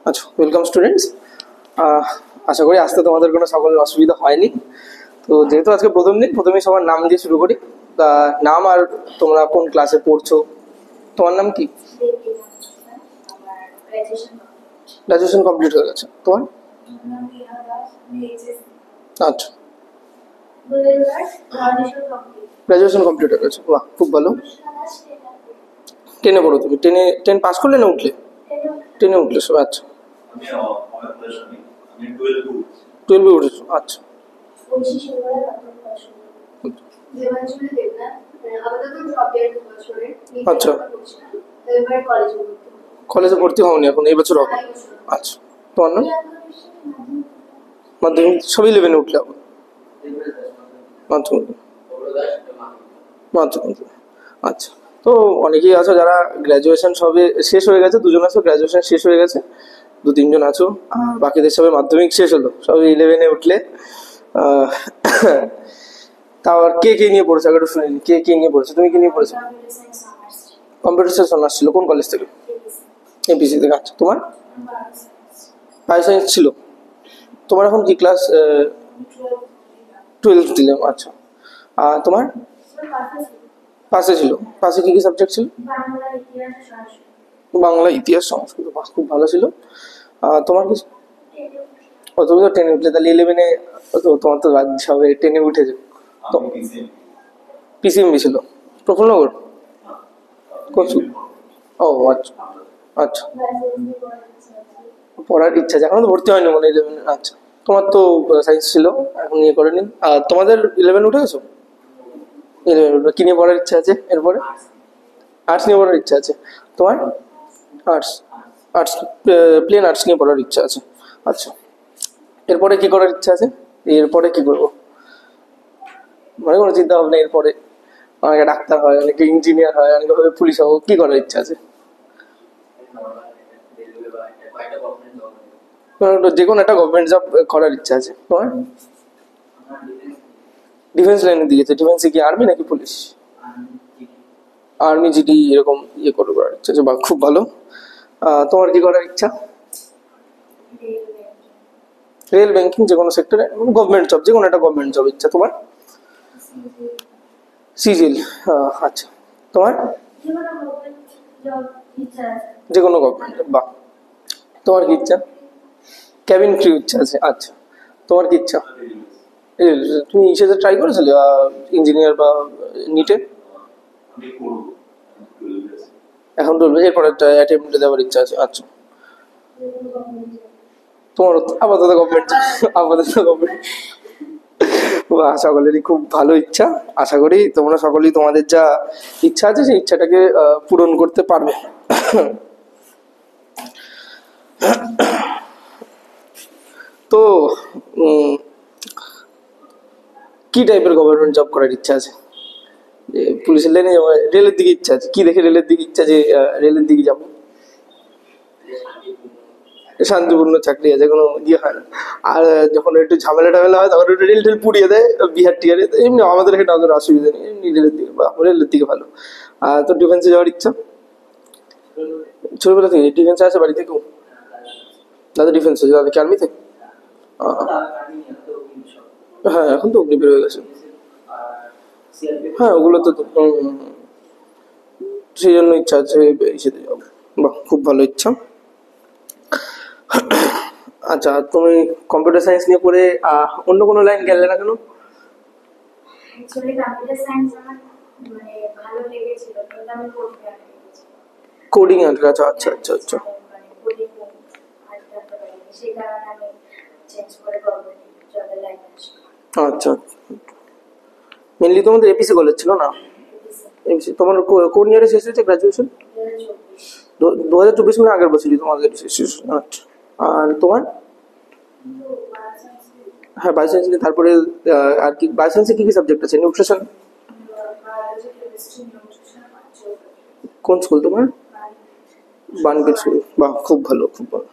আচ্ছা, welcome students. আশা করি আসতে তোমাদের কোনো সকলের অসুবিধা হয়নি। তো যেহেতু আজকে প্রথম দিন, প্রথমেই সবার নাম দিয়ে শুরু করি। তা নাম আর তোমরা কোন ক্লাসে পড়ছো? তোমার নাম কি? গ্রাজুয়েশন কমপ্লিট হয়ে গেছে। তোমার? আচ্ছা, গ্রাজুয়েশন কমপ্লিট হয়ে গেছে, বাহ খুব ভালো। টেনে পড়ো তুমি? টেন পাস করলে না উঠলে? টেনে উঠলে সব। আচ্ছা, 12-এ উঠেছো। আচ্ছা, আচ্ছা, কলেজে ভর্তি হওনি এখন, এই বছর হবে? আচ্ছা, তোমার নাম? মাধ্যমিক সব 11-এ উঠলে এখন? মাধ্যমিক, মাধ্যমিক। আচ্ছা, তো অনেকেই আছো যারা গ্র্যাজুয়েশন সবে শেষ হয়ে গেছে, দুজন আছো গ্র্যাজুয়েশন শেষ হয়ে গেছে, 2-3 জন আছো, বাকিদের সবাই মাধ্যমিক শেষ হলো, সবাই 11-এ উঠলে। তাও আর কে কে নিয়ে পড়েছো আগে একটু শুনে নি। কে কে নিয়ে পড়েছো? তুমি কি নিয়ে পড়েছো? কম্পিউটার সায়েন্স অনার্স ছিল। কোন কলেজ থেকে? এপিসি থেকে। আচ্ছা, তোমার? বায়োসায়েন্স ছিল। তোমার এখন কি ক্লাস? 12 দিলাম। আচ্ছা, আর তোমার? পাশে ছিল। পাশে কি কি সাবজেক্ট ছিল? বাংলা, ইতিহাস, সংস্কৃত। খুব ভালো ছিল। তোমার কি? ও, তুমি তো 10-এ উঠলে, তাহলে 11-এ তোমার তো বাদ সবে 10-এ উঠেছে। পিসিএমবি ছিল। প্রফুল্লনগর কোন? ও আচ্ছা, আচ্ছা, পড়ার ইচ্ছা আছে, এখন তো ভর্তি হয়নি মনে হয় 11-এ। আচ্ছা, তোমার তো সায়েন্স ছিল, এখন ইয়ে করেনি। আর তোমাদের 11 উঠে গেছো? 11 কি নিয়ে পড়ার ইচ্ছা আছে এরপরে? আর্টস নিয়ে পড়ার ইচ্ছা আছে। তোমার? আর্টস। আর্টস, প্লেন আর্টস নিয়ে পড়ার ইচ্ছা আছে। আচ্ছা, এরপরে কি করার ইচ্ছা আছে? এরপরে কি করবো মানে কোনো চিন্তা ভাবনা? এরপরে অনেকে ডাক্তার হয়, অনেকে ইঞ্জিনিয়ার হয়, অনেকে ভাবে পুলিশ হবো, কি করার ইচ্ছা আছে? যে কোনো একটা গভর্নমেন্ট জব করার ইচ্ছা আছে। তোমার? ডিফেন্স লাইনে দিয়েছে। ডিফেন্সে কি আর্মি নাকি পুলিশ? আর্মি, জিডি এরকম ইয়ে করে করার ইচ্ছা আছে, বা খুব ভালো। তোমার কি করার ইচ্ছা? রেল, ব্যাংকিং, যে কোনো সেক্টরে গভর্নমেন্ট জব, যে কোনো একটা গভর্নমেন্ট জব ইচ্ছা। তোমার? সিজিএল। আচ্ছা, তোমার? যে কোনো গভর্নমেন্ট, বাহ। তোমার কি ইচ্ছা? ক্যাবিন ক্রিউ ইচ্ছা আছে। আচ্ছা, তোমার কি ইচ্ছা? তুমি ইসেতে ট্রাই করেছিলে ইঞ্জিনিয়ার বা নিটে? এখন বলবে এরপরে একটা অ্যাটেম্প্ট দেওয়ার ইচ্ছা আছে। আচ্ছা, তোমার আপাতত গভর্নমেন্ট, আপাতত গভর্নমেন্ট। সকলেরই খুব ভালো ইচ্ছা। আশা করি তোমরা সকলেই তোমাদের যা ইচ্ছা আছে সেই ইচ্ছাটাকে পূরণ করতে পারবে। তো কি টাইপের গভর্নমেন্ট জব করার ইচ্ছা আছে? পুলিশের লাইনে যাবো? রেলের দিকে ইচ্ছা আছে? কি দেখে রেলের দিকে ইচ্ছা যে রেলের দিকে যাবো? শান্তিপূর্ণ চাকরি আছে, কোনো ইয়ে হয় না। আর যখন একটু ঝামেলা টামেলা হয় তখন একটু রেল টেল পুড়িয়ে দেয়, বিহার টিহারে। এমনি আমাদের এখানে আমাদের অসুবিধা নেই, এমনি রেলের দিকে বা রেলের দিকে ভালো। আর তো ডিফেন্সে যাওয়ার ইচ্ছা ছোটবেলা থেকে? ডিফেন্সে আছে বাড়িতে কেউ? দাদা ডিফেন্সে, দাদা কি আর্মিতে? হ্যাঁ, এখন তো অগ্নি বের হয়ে গেছে। হ্যাঁ, ওগুলো তো সেই জন্য ইচ্ছা আছে ইসেতে যাবো। বাহ, খুব ভালো ইচ্ছা। আচ্ছা, তুমি কম্পিউটার সায়েন্স নিয়ে পড়ে অন্য কোনো লাইন গেলে না কেন? কোডিং এর কাছে? আচ্ছা আচ্ছা আচ্ছা, আচ্ছা। মেনলি তোমাদের এপিসি কলেজ ছিল না? এপিসি তোমার কোন ইয়ারে শেষ হয়েছে গ্রাজুয়েশন? 2024 মানে আগের বছরই তোমাদের শেষ। আচ্ছা, আর তোমার? হ্যাঁ, বায়োসায়েন্স। তারপরে আর কি বায়োসায়েন্সে কি কি সাবজেক্ট আছে? নিউট্রিশন? কোন স্কুল তোমার? বানবির স্কুল, বাহ খুব ভালো, খুব ভালো।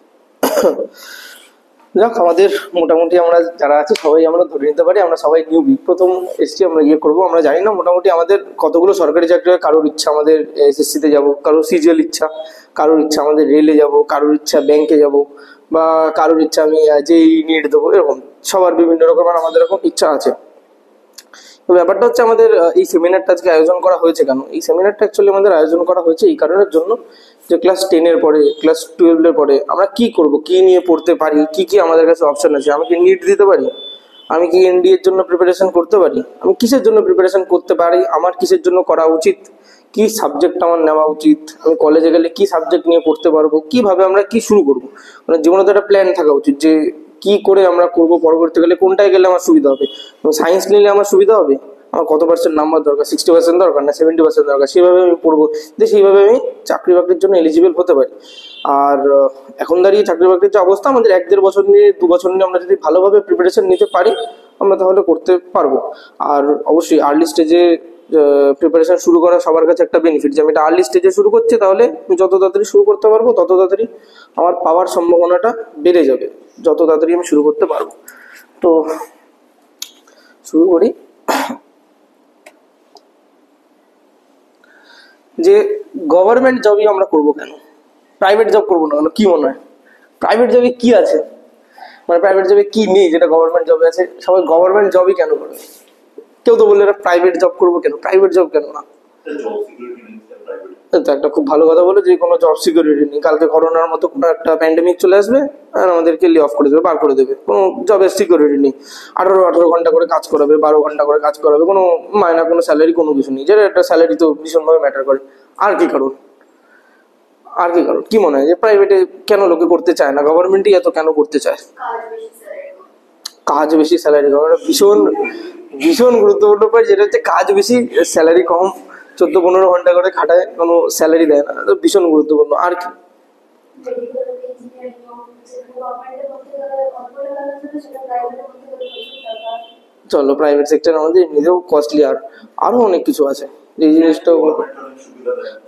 যাক, আমাদের মোটামুটি আমরা যারা আছে সবাই আমরা ধরে নিতে পারি আমরা সবাই নিউবি, প্রথম এসছি আমরা ইয়ে করবো। আমরা জানি না মোটামুটি আমাদের কতগুলো সরকারি চাকরি, কারোর ইচ্ছা আমাদের এসএসসিতে যাবো, কারোর সিজিএল ইচ্ছা, কারোর ইচ্ছা আমাদের রেলে যাব, কারোর ইচ্ছা ব্যাংকে যাব, বা কারোর ইচ্ছা আমি যেই নিট দেবো, এরকম সবার বিভিন্ন রকমের আমাদের এরকম ইচ্ছা আছে। তো ব্যাপারটা হচ্ছে আমাদের এই সেমিনারটা আজকে আয়োজন করা হয়েছে কেন? এই সেমিনারটা অ্যাকচুয়ালি আমাদের আয়োজন করা হয়েছে এই কারণের জন্য যে ক্লাস 10-এর পরে, ক্লাস 12-এর পরে আমরা কি করব, কি নিয়ে পড়তে পারি, কি কি আমাদের কাছে অপশন আছে। আমি কি নিট দিতে পারি? আমি কি এনডিএর জন্য প্রিপারেশন করতে পারি? আমি কিসের জন্য প্রিপারেশন করতে পারি? আমার কিসের জন্য করা উচিত? কি সাবজেক্ট আমার নেওয়া উচিত? আমি কলেজে গেলে কি সাবজেক্ট নিয়ে পড়তে পারবো? কিভাবে আমরা কি শুরু করবো? মানে জীবনে তো একটা প্ল্যান থাকা উচিত যে কি করে আমরা করবো, পরবর্তীকালে কোনটায় গেলে আমার সুবিধা হবে। সায়েন্স নিলে আমার সুবিধা হবে, আমার কত পার্সেন্ট নাম্বার দরকার, 60% দরকার না 70% দরকার, সেইভাবে আমি পড়বো যে সেইভাবে আমি চাকরি বাকরির জন্য এলিজিবল হতে পারি। আর এখন দাঁড়িয়ে চাকরি বাকরির যে অবস্থা, আমাদের 1-1.5 বছর নিয়ে 2 বছর নিয়ে আমরা যদি ভালোভাবে প্রিপারেশন নিতে পারি আমরা তাহলে করতে পারবো। আর অবশ্যই আর্লি স্টেজে প্রিপারেশন শুরু করা সবার কাছে একটা বেনিফিট, যে আমি এটা আর্লি স্টেজে শুরু করছি, তাহলে আমি যত তাড়াতাড়ি শুরু করতে পারবো তত তাড়াতাড়ি আমার পাওয়ার সম্ভাবনাটা বেড়ে যাবে, যত তাড়াতাড়ি আমি শুরু করতে পারবো। তো শুরু করি। যে গভর্নমেন্ট জবই আমরা করবো কেন, প্রাইভেট জব করবো না কেন? কি মনে হয় প্রাইভেট জবে কি আছে, মানে প্রাইভেট জবে কি নেই যেটা গভর্নমেন্ট জবে আছে? সবাই গভর্নমেন্ট জবই কেন করবে? কেউ তো বললে প্রাইভেট জব করবো কেন, প্রাইভেট জব কেন না? তো একটা খুব ভালো কথা বলে, যে কোনো জব সিকিউরিটি নেই, কালকে করোনার মতো কোনো একটা প্যান্ডেমিক চলে আসবে আর আমাদেরকে লে অফ করে দেবে, বার করে দেবে, কোনো জবের সিকিউরিটি নেই। 18 ঘন্টা করে কাজ করাবে, 12 ঘন্টা করে কাজ করাবে, কোনো মায়না, কোনো স্যালারি, কোনো কিছু নেই, যেটা একটা স্যালারি তো ভীষণভাবে ম্যাটার করে। আর কি কারণ, আর কি কারণ কি মনে হয় যে প্রাইভেটে কেন লোকে করতে চায় না, গভর্নমেন্টই এত কেন করতে চায়? কাজ বেশি স্যালারি কম, ভীষণ ভীষণ গুরুত্বপূর্ণ পয়েন্ট, যেটা হচ্ছে কাজ বেশি স্যালারি কম। 14-15 ঘন্টা করে খাটায়, কোনো স্যালারি দেয় না, ভীষণ গুরুত্বপূর্ণ। আর কি? চলো, প্রাইভেট সেক্টর আমাদের এমনিতেও কস্টলি, আর আরো অনেক কিছু আছে এই জিনিসটা।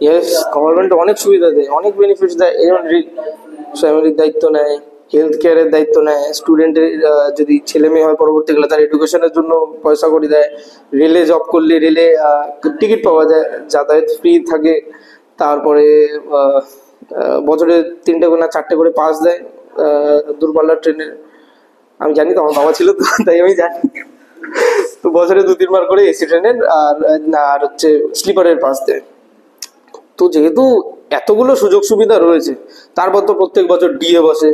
ইয়েস, গভর্নমেন্ট অনেক সুবিধা দেয়, অনেক বেনিফিটস দেয়। এই ফ্যামিলির দায়িত্ব নেয়, হেলথ কেয়ারের দায়িত্ব নেয়, স্টুডেন্টের যদি ছেলে মেয়ে হয় পরবর্তীকালে তার এডুকেশনের জন্য পয়সা করে দেয়। রেলে জব করলে রেলে টিকিট পাওয়া যায়, যাতায়াত ফ্রি থাকে। তারপরে বছরে 3টে করে না 4টে করে পাস দেয় দূরপাল্লার ট্রেনের। আমি জানি তো, আমার বাবা ছিল তো, তাই আমি জানি। তো বছরে 2-3 বার করে এসি ট্রেনের আর হচ্ছে স্লিপারের পাস দেয়। তো যেহেতু এতগুলো সুযোগ সুবিধা রয়েছে, তারপর তো প্রত্যেক বছর ডিএ বসে,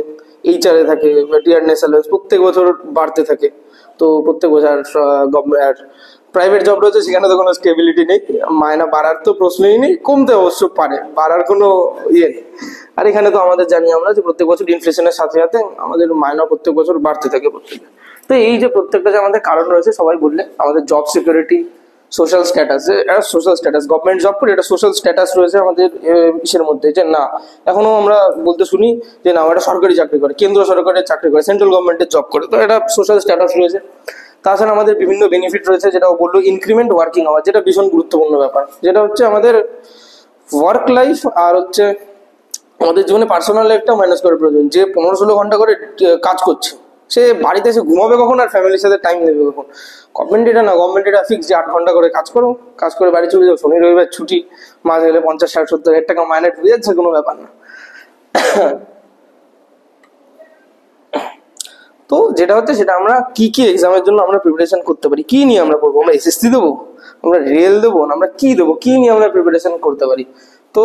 এইচআরএ থাকে, টিয়ারনেস অ্যালাউন্স প্রত্যেক বছর বাড়তে থাকে। তো প্রত্যেক বছর গভর্নমেন্ট প্রাইভেট জব রয়েছে, সেখানে তো কোনো স্টেবিলিটি নেই, মায়না বাড়ার তো প্রশ্নই নেই, কমতে অবশ্য পারে, বাড়ার কোনো ইয়ে নেই। আর এখানে তো আমাদের জানি আমরা যে প্রত্যেক বছর ইনফ্লেশনের সাথে সাথে আমাদের মায়না প্রত্যেক বছর বাড়তে থাকে প্রত্যেকে। তো এই যে প্রত্যেকটা যে আমাদের কারণ রয়েছে, সবাই বললে আমাদের জব সিকিউরিটি, সোশ্যাল স্ট্যাটাস, এটা সোশ্যাল স্ট্যাটাস, গভর্নমেন্ট জব করে এটা সোশ্যাল স্ট্যাটাস রয়েছে আমাদের ইসের মধ্যে, যে না এখনো আমরা বলতে শুনি যে না এটা সরকারি চাকরি করে, কেন্দ্র সরকারের চাকরি করে, সেন্ট্রাল গভর্নমেন্টের জব করে, তো এটা সোশ্যাল স্ট্যাটাস রয়েছে। তাছাড়া আমাদের বিভিন্ন বেনিফিট রয়েছে, যেটাও বললো ইনক্রিমেন্ট, ওয়ার্কিং আওয়ার, যেটা ভীষণ গুরুত্বপূর্ণ ব্যাপার, যেটা হচ্ছে আমাদের ওয়ার্ক লাইফ আর হচ্ছে আমাদের জীবনে পার্সোনাল লাইফটা ম্যানেজ করার প্রয়োজন। যে 15-16 ঘন্টা করে কাজ করছে, সে বাড়িতে এসে ঘুমাবে কখন আর ফ্যামিলির সাথে টাইম দেবে কখন? গভর্নমেন্ট এটা না, গভর্নমেন্ট এটা ফিক্স যে 8 ঘন্টা করে কাজ করো, কাজ করে বাড়ি চলে যাও, শনি রবিবার ছুটি, মাঝে গেলে 50-60-70 টাকা মাইনে ঢুকে যাচ্ছে, কোনো ব্যাপার না। তো যেটা হচ্ছে সেটা আমরা কি কি এক্সামের জন্য আমরা প্রিপারেশন করতে পারি, কি নিয়ে আমরা করবো, আমরা এসএসসি দেবো, আমরা রেল দেবো, না আমরা কি দেবো, কি নিয়ে আমরা প্রিপারেশন করতে পারি? তো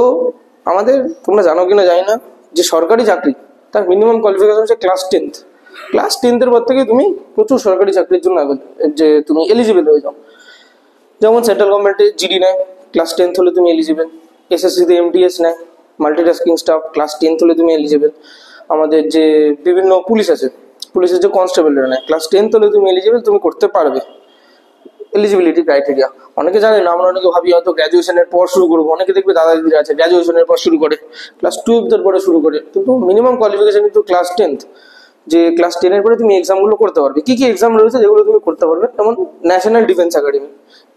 আমাদের, তোমরা জানো কিনা জানি না, যে সরকারি চাকরি তার মিনিমাম কোয়ালিফিকেশন হচ্ছে ক্লাস 10th। ক্লাস 10th-এর পর থেকে তুমি প্রচুর সরকারি চাকরির জন্য যে তুমি এলিজিবল হয়ে যাও। যেমন সেন্ট্রাল গভর্নমেন্টে জিডি নেয়, ক্লাস 10th হলে তুমি এলিজিবল। এসএসসিতে এমটিএস নেয়, মাল্টিটাস্কিং স্টাফ, ক্লাস 10th হলে তুমি এলিজিবল। আমাদের যে বিভিন্ন পুলিশ আছে, পুলিশের যে কনস্টেবলরা নেয়, ক্লাস 10th হলে তুমি এলিজিবল, তুমি করতে পারবে। এলিজিবিলিটি ক্রাইটেরিয়া অনেকে জানে না, আমরা অনেকে ভাবি হয়তো গ্র্যাজুয়েশনের পর শুরু করবো, অনেকে দেখবে দাদা দিদি আছে গ্র্যাজুয়েশনের পর শুরু করে, ক্লাস 12 পরে শুরু করে, কিন্তু মিনিমাম কোয়ালিফিকেশন কিন্তু ক্লাস 10th। যে ক্লাস 10-এর পরে তুমি এক্সামগুলো করতে পারবে। কি কি এক্সাম রয়েছে যেগুলো তুমি করতে পারবে? যেমন national defence academy.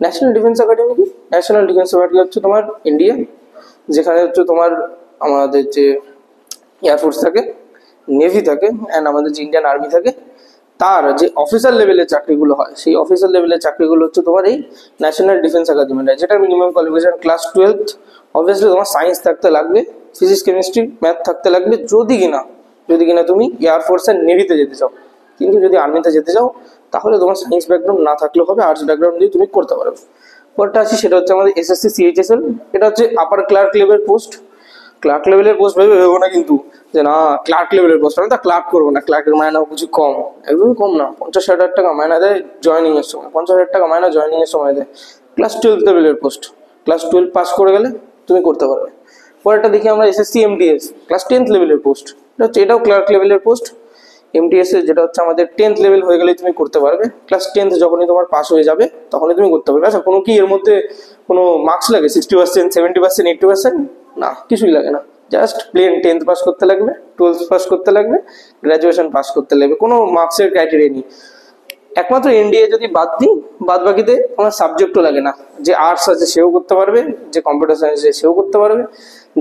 National defence academy কি? ন্যাশনাল ডিফেন্স একাডেমি হচ্ছে তোমার ইন্ডিয়া, যেখানে হচ্ছে তোমার আমাদের যে এয়ারফোর্স থাকে, নেভি থাকে, অ্যান্ড আমাদের যে ইন্ডিয়ান আর্মি থাকে, তার যে অফিসার লেভেলের চাকরিগুলো হয়, সেই অফিসার লেভেলের চাকরিগুলো হচ্ছে তোমার এই ন্যাশনাল ডিফেন্স একাডেমিটা, যেটা minimum qualification class 12th। Obviously তোমার সায়েন্স থাকতে লাগবে, ফিজিক্স কেমিস্ট্রি ম্যাথ থাকতে লাগবে, যদি কিনা তুমি এয়ারফোর্স আর নেভিতে যেতে চাও। কিন্তু যদি আর্মিতে যেতে চাও তাহলে তোমার সায়েন্স ব্যাকগ্রাউন্ড না থাকলেও হবে, আর্টস ব্যাকগ্রাউন্ড দিয়ে তুমি করতে পারবে। পরটা আছে সেটা হচ্ছে আমাদের এসএসসি সিএইচএসএল। এটা হচ্ছে আপার ক্লার্ক লেভেল পোস্ট। ক্লার্ক লেভেলের পোস্ট ভেবো না কিন্তু যে না ক্লার্ক লেভেলের পোস্ট, আমি তা ক্লার্ক করবো না, ক্লার্কের মায়না কিছু কম, একদমই কম না, 50,000 টাকা মায়না দেয় জয়েনিং এর সময়, 50,000 টাকা মায়না জয়েনিং এর সময় দেয়। ক্লাস 12 লেভেলের পোস্ট, ক্লাস 12 পাস করে গেলে তুমি করতে পারবে। পরেরটা দেখি আমরা এসএসসি এমটিএস, ক্লাস 10th লেভেলের পোস্ট। এটাও ক্লার্ক লেভেলের পোস্ট। এমটিএস এর যেটা হচ্ছে আমাদের 10th লেভেল হয়ে গেলে তুমি করতে পারবে, ক্লাস 10th যখনই তোমার পাস হয়ে যাবে তখনই তুমি করতে পারবে। আচ্ছা কোনো কি এর মধ্যে কোনো মার্কস লাগে 60%, 70%, 80%? না, কিছুই লাগে না, জাস্ট প্লেন 10th পাস করতে লাগবে, 12th পাস করতে লাগবে, গ্রাজুয়েশন পাস করতে লাগবে, কোনো মার্কসের ক্রাইটেরিয়া নেই। একমাত্র এনডিএ যদি বাদ দিই, বাদ বাকিতে আমার সাবজেক্টও লাগে না। যে আর্টস আছে সেও করতে পারবে, যে কম্পিউটার সায়েন্স আছে সেও করতে পারবে,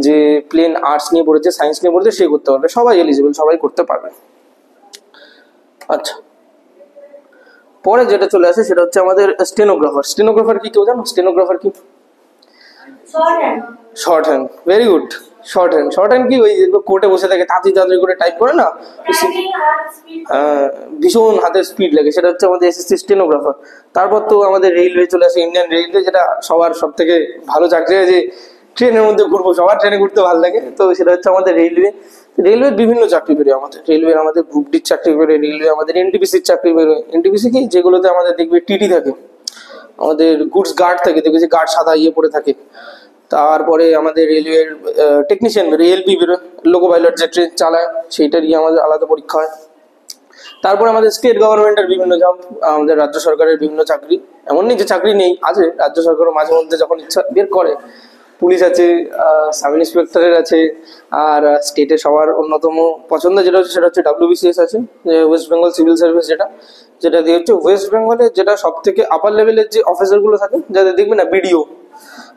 যে প্লেন আর্টস নিয়ে পড়েছে সায়েন্স নিয়ে পড়েছে সে করতে পারবে, সবাই এলিজিবল, সবাই করতে পারবে। আচ্ছা, পরে যেটা চলে আসে সেটা হচ্ছে আমাদের স্টেনোগ্রাফার। স্টেনোগ্রাফার কি কেউ জানো? স্টেনোগ্রাফার কি? Short hand, very good. Short hand কি ওই কোর্টে বসে থাকে তাড়াতাড়ি করে টাইপ করে না, ভীষণ হাতের স্পিড লাগে, সেটা হচ্ছে আমাদের এসএসসি স্টেনোগ্রাফার। তারপর তো আমাদের রেলওয়ে চলে আসে, ইন্ডিয়ান রেলওয়ে, যেটা সবার সব থেকে ভালো চাকরি, যে ট্রেনের মধ্যে ঘুরবো, সবার ট্রেনে ঘুরতে ভালো লাগে, তো সেটা হচ্ছে আমাদের রেলওয়ে। রেলওয়ের বিভিন্ন চাকরি বেরোয় আমাদের, রেলওয়ে আমাদের গ্রুপ ডির চাকরি বেরোয়, রেলওয়ে আমাদের এনটিপিসির চাকরি বেরোয়। এনটিপিসি কি, যেগুলোতে আমাদের দেখবে টিটি থাকে, আমাদের গুডস গার্ড থাকে, দেখবে যে গার্ড সাদা ইয়ে পরে থাকে। তারপরে আমাদের রেলওয়ের টেকনিশিয়ান বেরোয়, এলপি বেরোয়, লোকো পাইলট যে ট্রেন চালায় সেইটা নিয়ে আমাদের আলাদা পরীক্ষা হয়। তারপরে আমাদের স্টেট গভর্নমেন্টের বিভিন্ন জব, আমাদের রাজ্য সরকারের বিভিন্ন চাকরি, এমন নেই যে চাকরি নেই, আছে, রাজ্য সরকারও মাঝে মধ্যে যখন ইচ্ছা বের করে। পুলিশ আছে, সাব ইন্সপেক্টরের আছে, আর স্টেটে সবার অন্যতম পছন্দ যেটা হচ্ছে সেটা হচ্ছে ডাব্লিউবিসিএস আছে, ওয়েস্ট বেঙ্গল সিভিল সার্ভিস, যেটা দিয়ে হচ্ছে ওয়েস্ট বেঙ্গলে যেটা সব থেকে আপার লেভেলের যে অফিসার গুলো থাকে, যাদের দেখবে না বিডিও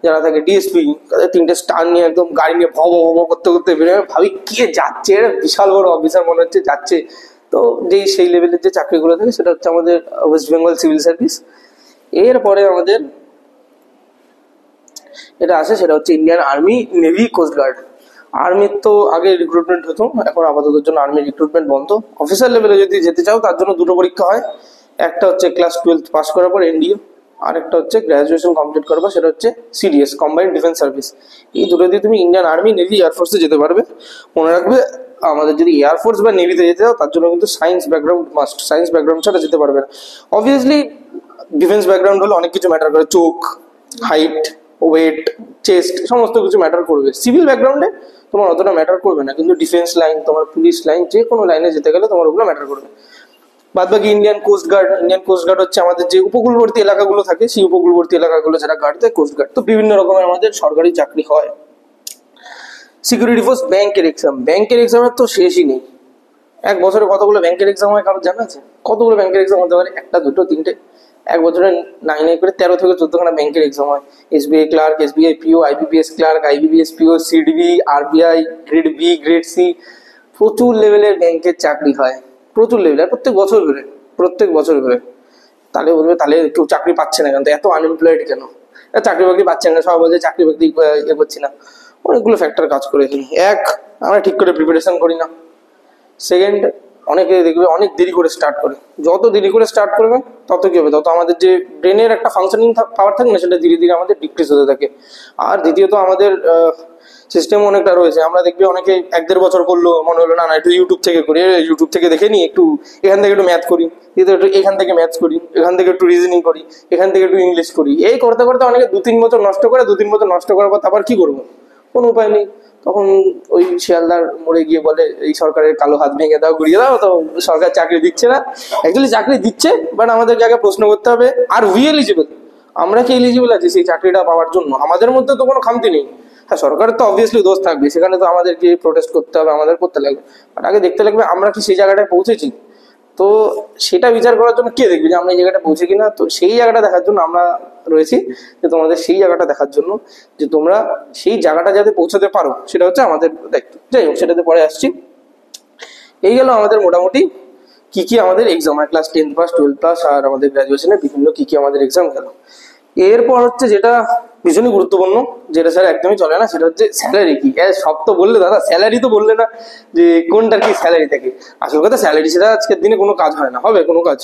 যারা থাকে, ডিএসপি, তাদের 3টে স্টার নিয়ে একদম গাড়ি নিয়ে ভব করতে করতে বেরোয়, ভাবি কে যাচ্ছে, বিশাল বড় অফিসার মনে হচ্ছে যাচ্ছে। তো যেই সেই লেভেলের যে চাকরিগুলো থাকে সেটা হচ্ছে আমাদের ওয়েস্ট বেঙ্গল সিভিল সার্ভিস। এরপরে আমাদের এটা আছে সেটা হচ্ছে Indian army, navy, coast guard. আর্মির তো আগে রিক্রুটমেন্ট হতো, এখন আপাতত জন্য আর্মির রিক্রুটমেন্ট বন্ধ। অফিসার লেভেলে যদি যেতে চাও তার জন্য দুটো পরীক্ষা হয়, একটা হচ্ছে ক্লাস 12 পাস করার পর এনডিএ, আর একটা হচ্ছে গ্রাজুয়েশন কমপ্লিট করার পর সেটা হচ্ছে সিডিএস, কম্বাইন্ড ডিফেন্স সার্ভিস। এই দুটো দিয়ে তুমি ইন্ডিয়ান আর্মি, নেভি, এয়ারফোর্সে যেতে পারবে। মনে রাখবে আমাদের যদি এয়ারফোর্স বা নেভিতে যেতে চাও তার জন্য কিন্তু science background must, science background ছাড়া যেতে পারবে না। অবভিয়াসলি ডিফেন্স ব্যাকগ্রাউন্ড হলে অনেক কিছু ম্যাটার করে, চোখ, হাইট, ওয়েট, চেস্ট, সমস্ত কিছু ম্যাটার করবে। সিভিল ব্যাকগ্রাউন্ডে তোমার অতটা ম্যাটার করবে না, কিন্তু ডিফেন্স লাইন, তোমার পুলিশ লাইন, যে কোনো লাইনে যেতে গেলে তোমার ওগুলো ম্যাটার করবে। বাদ বাকি ইন্ডিয়ান কোস্ট গার্ড হচ্ছে আমাদের যে উপকূলবর্তী এলাকাগুলো থাকে, সেই উপকূলবর্তী এলাকাগুলো যারা গার্ড দেয় কোস্ট গার্ড। তো বিভিন্ন রকমের আমাদের সরকারি চাকরি হয়। সিকিউরিটি ফোর্স, ব্যাংকের এক্সামের তো শেষই নেই। এক বছরে কতগুলো ব্যাংকের এক্সাম হয় কারোর জানা আছে? কতগুলো ব্যাংকের এক্সাম হতে পারে? একটা, দুটো, তিনটে? এক বছরে 9 করে 13 থেকে 14খানা ব্যাংকের এক্সাম হয়। SBI clerk, SBI PO, IBPS clerk, IBPS PO, SIDBI, RBI, grade B, grade C, প্রচুর লেভেলের ব্যাংকের চাকরি হয়, প্রচুর লেভেলের, প্রত্যেক বছর বেরোয়। তাহলে বলবে তাহলে কেউ চাকরি পাচ্ছে না কেন, এত আনএমপ্লয়েড কেন? চাকরি বাকরি পাচ্ছে না, সবাই বলছে চাকরি বাকরি ইয়ে করছি না। অনেকগুলো ফ্যাক্টর কাজ করে এখানে। এক, আমরা ঠিক করে প্রিপারেশন করি না। সেকেন্ড, অনেকে দেখবে অনেক দেরি করে স্টার্ট করে, যত দেরি করে স্টার্ট করবে তত কি হবে, তত আমাদের যে ব্রেনের একটা ফাংশনিং পাওয়ার থাকে না সেটা ধীরে ধীরে আমাদের ডিক্রিজ হতে থাকে। আর দ্বিতীয়ত আমাদের সিস্টেম অনেকটা রয়েছে, আমরা দেখবি অনেকে 1-1.5 বছর করলো, মনে হলো না একটু ইউটিউব থেকে করি, ইউটিউব থেকে দেখে নিই, একটু এখান থেকে একটু ম্যাথ করি, একটু এখান থেকে ম্যাথস করি, এখান থেকে একটু রিজনিং করি, এখান থেকে একটু ইংলিশ করি, এই করতে করতে অনেকে 2-3 বছর নষ্ট করে, 2-3 বছর নষ্ট করার পর তারপর কি করবো, কোনো উপায় নেই। তখন ওই শিয়ালদার মোড়ে গিয়ে বলে এই সরকারের কালো হাত ভেঙে দাও, ঘুরিয়ে দাও, তো সরকার চাকরি দিচ্ছে না। অ্যাকচুয়ালি চাকরি দিচ্ছে, বাট আমাদেরকে আগে প্রশ্ন করতে হবে আর উই এলিজিবল, আমরা কি এলিজিবল আছি সেই চাকরিটা পাওয়ার জন্য? আমাদের মধ্যে তো কোনো খামতি নেই। হ্যাঁ, সরকারের তো অবভিয়াসলি দোষ থাকবে, সেখানে তো আমাদেরকে প্রোটেস্ট করতে হবে, আমাদের করতে লাগবে, বাট আগে দেখতে লাগবে আমরা কি সেই জায়গাটায় পৌঁছেছি। তো সেটা বিচার করার জন্য কে দেখবে যে আমরা এই জায়গাটা পৌঁছে কিনা, তো সেই জায়গাটা দেখার জন্য আমরা রয়েছি, যে তোমাদের সেই জায়গাটা দেখার জন্য যে তোমরা সেই জায়গাটা যাতে পৌঁছাতে পারো সেটা হচ্ছে আমাদের দায়িত্ব। যাই হোক, সেটাতে পরে আসছি। এই গেল আমাদের মোটামুটি কি কি আমাদের এক্সাম হয়, ক্লাস 10 পাস, 12 পাস আর আমাদের গ্রাজুয়েশনে বিভিন্ন কি কি আমাদের এক্সাম গেল। এরপর হচ্ছে যেটা ভীষণই গুরুত্বপূর্ণ, যেটা স্যার একদমই চলে না, সেটা হচ্ছে স্যালারি কি। সব তো বললে দাদা, স্যালারি তো বললে না যে কোনটার কি স্যালারি থাকে। আসল কথা স্যালারি ছাড়া আজকের দিনে কোনো কাজ হয় না, হবে কোনো কাজ,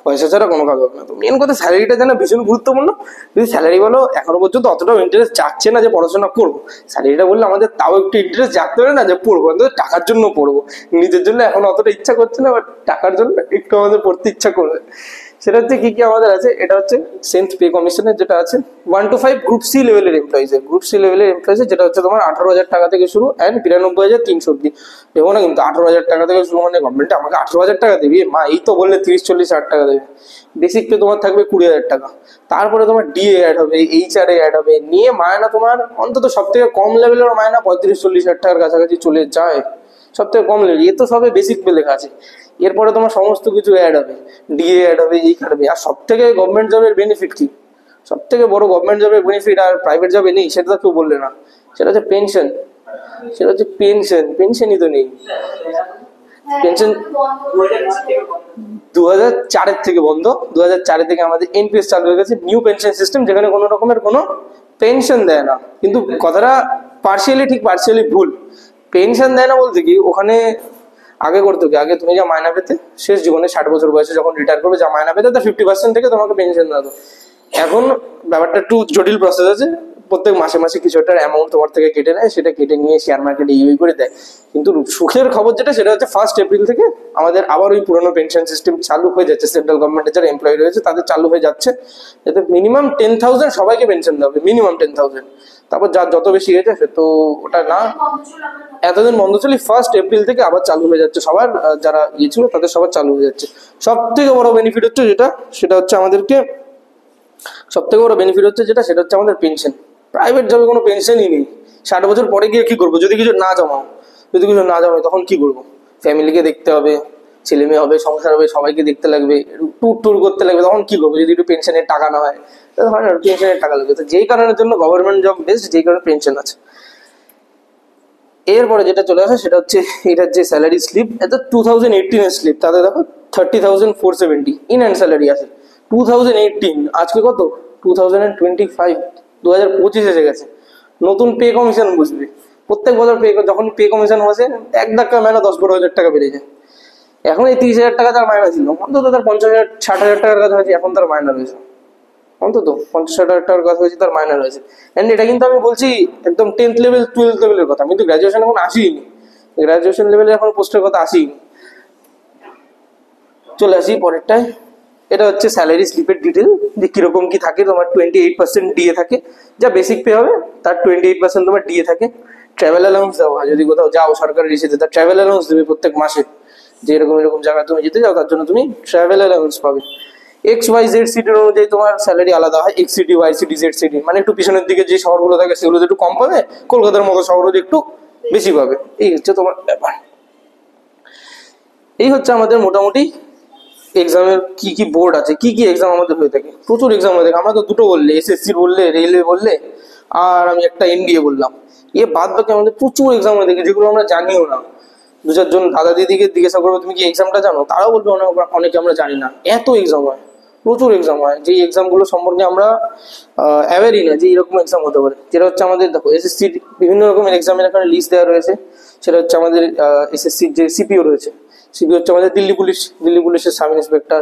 পয়সা ছাড়া কোনো কাজ হবে না। তো মেন কথা স্যালারিটা যেন ভীষণ গুরুত্বপূর্ণ। যদি স্যালারি বলো, এখনো পর্যন্ত অতটাও ইন্টারেস্ট জাগছে না যে পড়াশোনা করবো। স্যালারিটা বললে আমাদের তাও একটু ইন্টারেস্ট জাগতে পারে না যে পড়বো, অন্তত টাকার জন্য পড়বো। নিজের জন্য এখন অতটা ইচ্ছা করছে না, বাট টাকার জন্য একটু আমাদের পড়তে ইচ্ছা করবে। সেটা হচ্ছে কি কি আমাদের আছে, এটা হচ্ছে সেন্ট পে কমিশনের যেটা আছে 1 to 5 গ্রুপ সি লেভেলের এমপ্লয়িজের, গ্রুপ সি লেভেলের এমপ্লয়িজের, যেটা হচ্ছে তোমার 18,000 টাকা থেকে শুরু অ্যান্ড 92,300 অব্দি। দেখো না কিন্তু 18,000 টাকা থেকে শুরু, মানে গভর্নমেন্ট আমাকে 18,000 টাকা দেবে, মা এই তো বললে 30-40,000 টাকা দেবে। বেসিক পে তোমার থাকবে 20,000 টাকা, তারপরে তোমার ডিএ অ্যাড হবে, এইচআরএ অ্যাড হবে, নিয়ে মায়না তোমার অন্তত সব থেকে কম লেভেলের মায়না 35-40,000 টাকার কাছাকাছি চলে যায়, সব থেকে কম লেভেল। এ তো সবে বেসিক পে লেখা আছে, এরপরে তোমার সমস্ত কিছু অ্যাড হবে, ডিএ অ্যাড হবে, এই কাটবে। আর সব থেকে গভর্নমেন্ট জবের বেনিফিট কি, সব থেকে বড় গভর্নমেন্ট জবের বেনিফিট আর প্রাইভেট জবে নেই, সেটা তো কেউ বললে না, সেটা হচ্ছে পেনশন। সেটা হচ্ছে পেনশন, পেনশনই তো নেই। পেনশন 2004 থেকে বন্ধ, 2004 থেকে আমাদের এনপিএস চালু হয়ে গেছে, নিউ পেনশন সিস্টেম, যেখানে কোনো রকমের কোনো পেনশন দেয় না। কিন্তু কথাটা পার্সিয়ালি ঠিক পার্সিয়ালি ভুল। পেনশন দেয় না বলতে কি, ওখানে আগে করতো কি, আগে তুমি যা মায়না পেতে শেষ জীবনে 60 বছর বয়সে যখন রিটায়ার করবে, যা মায়না পেতে তার 50% থেকে তোমাকে পেনশন দেওয়া। এখন ব্যাপারটা একটু জটিল প্রসেস আছে, প্রত্যেক মাসে মাসে কিছু একটা অ্যামাউন্ট তোমার থেকে কেটে নেয়, সেটা কেটে নিয়ে শেয়ার মার্কেটে ইউই করে দেয়। কিন্তু সুখের খবর যেটা, সেটা হচ্ছে 1 এপ্রিল থেকে আমাদের আবার ওই পুরোনো পেনশন সিস্টেম চালু হয়ে যাচ্ছে। সেন্ট্রাল গভর্নমেন্টের যারা এমপ্লয়ি রয়েছে তাদের চালু হয়ে যাচ্ছে, এতে মিনিমাম 10,000 সবাইকে পেনশন দেবে, মিনিমাম 10,000। তারপর যার যত বেশি হয়ে যায় তো ওটা না, এতদিন বন্ধ ছিল, 1 এপ্রিল থেকে আবার চালু হয়ে যাচ্ছে সবার, যারা ইয়ে ছিল তাদের সবার চালু হয়ে যাচ্ছে। সব থেকে বড় বেনিফিট হচ্ছে যেটা, সেটা হচ্ছে আমাদেরকে সব থেকে বড় বেনিফিট হচ্ছে যেটা, সেটা হচ্ছে আমাদের পেনশন। প্রাইভেট জবে কোনো পেনশনই নেই। 60 বছর পরে গিয়ে কি করবো, যদি কিছু না জমাও, যদি কিছু না জমায় তখন কি করবো? ফ্যামিলিকে দেখতে হবে, ছেলে মেয়ে হবে, সংসার হবে, সবাইকে দেখতে লাগবে, ট্যুর ট্যুর করতে লাগবে, তখন কি করবো যদি একটু পেনশনের টাকা না হয়? হয় না, পেনশনের টাকা লাগবে। তো যেই কারণের জন্য গভর্নমেন্ট জব বেস্ট, যেই কারণে পেনশন আছে। এরপরে যেটা চলে আসে সেটা হচ্ছে এটার যে স্যালারি স্লিপ, এটা 2018 এর স্লিপ, তাতে দেখো 30,470 ইন হ্যান্ড স্যালারি আছে। 2018, আজকে কত 2025, 2025 এসে গেছে, নতুন পে কমিশন বসবে। প্রত্যেক বছর যখন পে কমিশন বসে, এক ধাক্কা মাইনা 10-12,000 টাকা বেড়ে যায়। এখন এই 30,000 টাকা তার মাইনা ছিল, অন্তত তার 50,000-60,000 টাকার কাছে হয়েছে, এখন তার মাইনা রয়েছে অন্তত 50-60,000 টাকার কাছে হয়েছে তার মাইনা রয়েছে। এন্ড এটা কিন্তু আমি বলছি একদম 10th লেভেল 12th লেভেলের কথা, কিন্তু গ্রাজুয়েশন এখন আসিনি, গ্রাজুয়েশন লেভেলে এখন পোস্টের কথা আসিনি। চলে আসি পরেরটায়। এটা হচ্ছে স্যালারি স্লিপের ডিটেল, যে কিরকম কি থাকে। তোমার 28% ডিএ থাকে, যা বেসিক পে হবে তার 28% তোমার ডিএ থাকে। ট্রাভেল অ্যালাউন্স দেওয়া হয়, যদি কোথাও যাও সরকারের ইস্যুতে, তার ট্রাভেল অ্যালাউন্স দেবে প্রত্যেক মাসে, যে এরকম এরকম জায়গায় তুমি যেতে যাও তার জন্য তুমি ট্রাভেল অ্যালাউন্স পাবে। XYZ সিটির অনুযায়ী তোমার স্যালারি আলাদা হয়, X city, Y city, Z city, মানে একটু পিছনের দিকে যে শহরগুলো থাকে সেগুলোতে একটু কম পাবে, কলকাতার মতো শহরে একটু বেশি পাবে। এই হচ্ছে তোমার ব্যাপার। এই হচ্ছে আমাদের মোটামুটি এক্সামের কি কি বোর্ড আছে, কি কি এক্সাম আমাদের হয়ে থাকে। প্রচুর এক্সাম হয়ে থাকে। আমরা তো দুটো বললে, SSC বললে, রেলওয়ে বললে, আর আমি একটা NDA বললাম। এ বাদ বাকি আমাদের প্রচুর এক্সাম হয়ে থাকে, যেগুলো আমরা জানিও না। 2-4 জন দাদা দিদিকে জিজ্ঞাসা করবো তুমি কি এক্সামটা জানো, তারাও বলবে অনেকে আমরা জানি না। এত এক্সাম হয়, প্রচুর এক্সাম হয়, যে এক্সাম গুলো সম্পর্কে আমরা অ্যাওয়ারই না যে এরকম এক্সাম হতে পারে। যেটা হচ্ছে আমাদের দেখো SSC বিভিন্ন রকমের এক্সামের এখানে লিস্ট দেওয়া রয়েছে। সেটা হচ্ছে আমাদের SSC যে CPO রয়েছে, সিপি হচ্ছে আমাদের দিল্লি পুলিশের সাব ইন্সপেক্টর।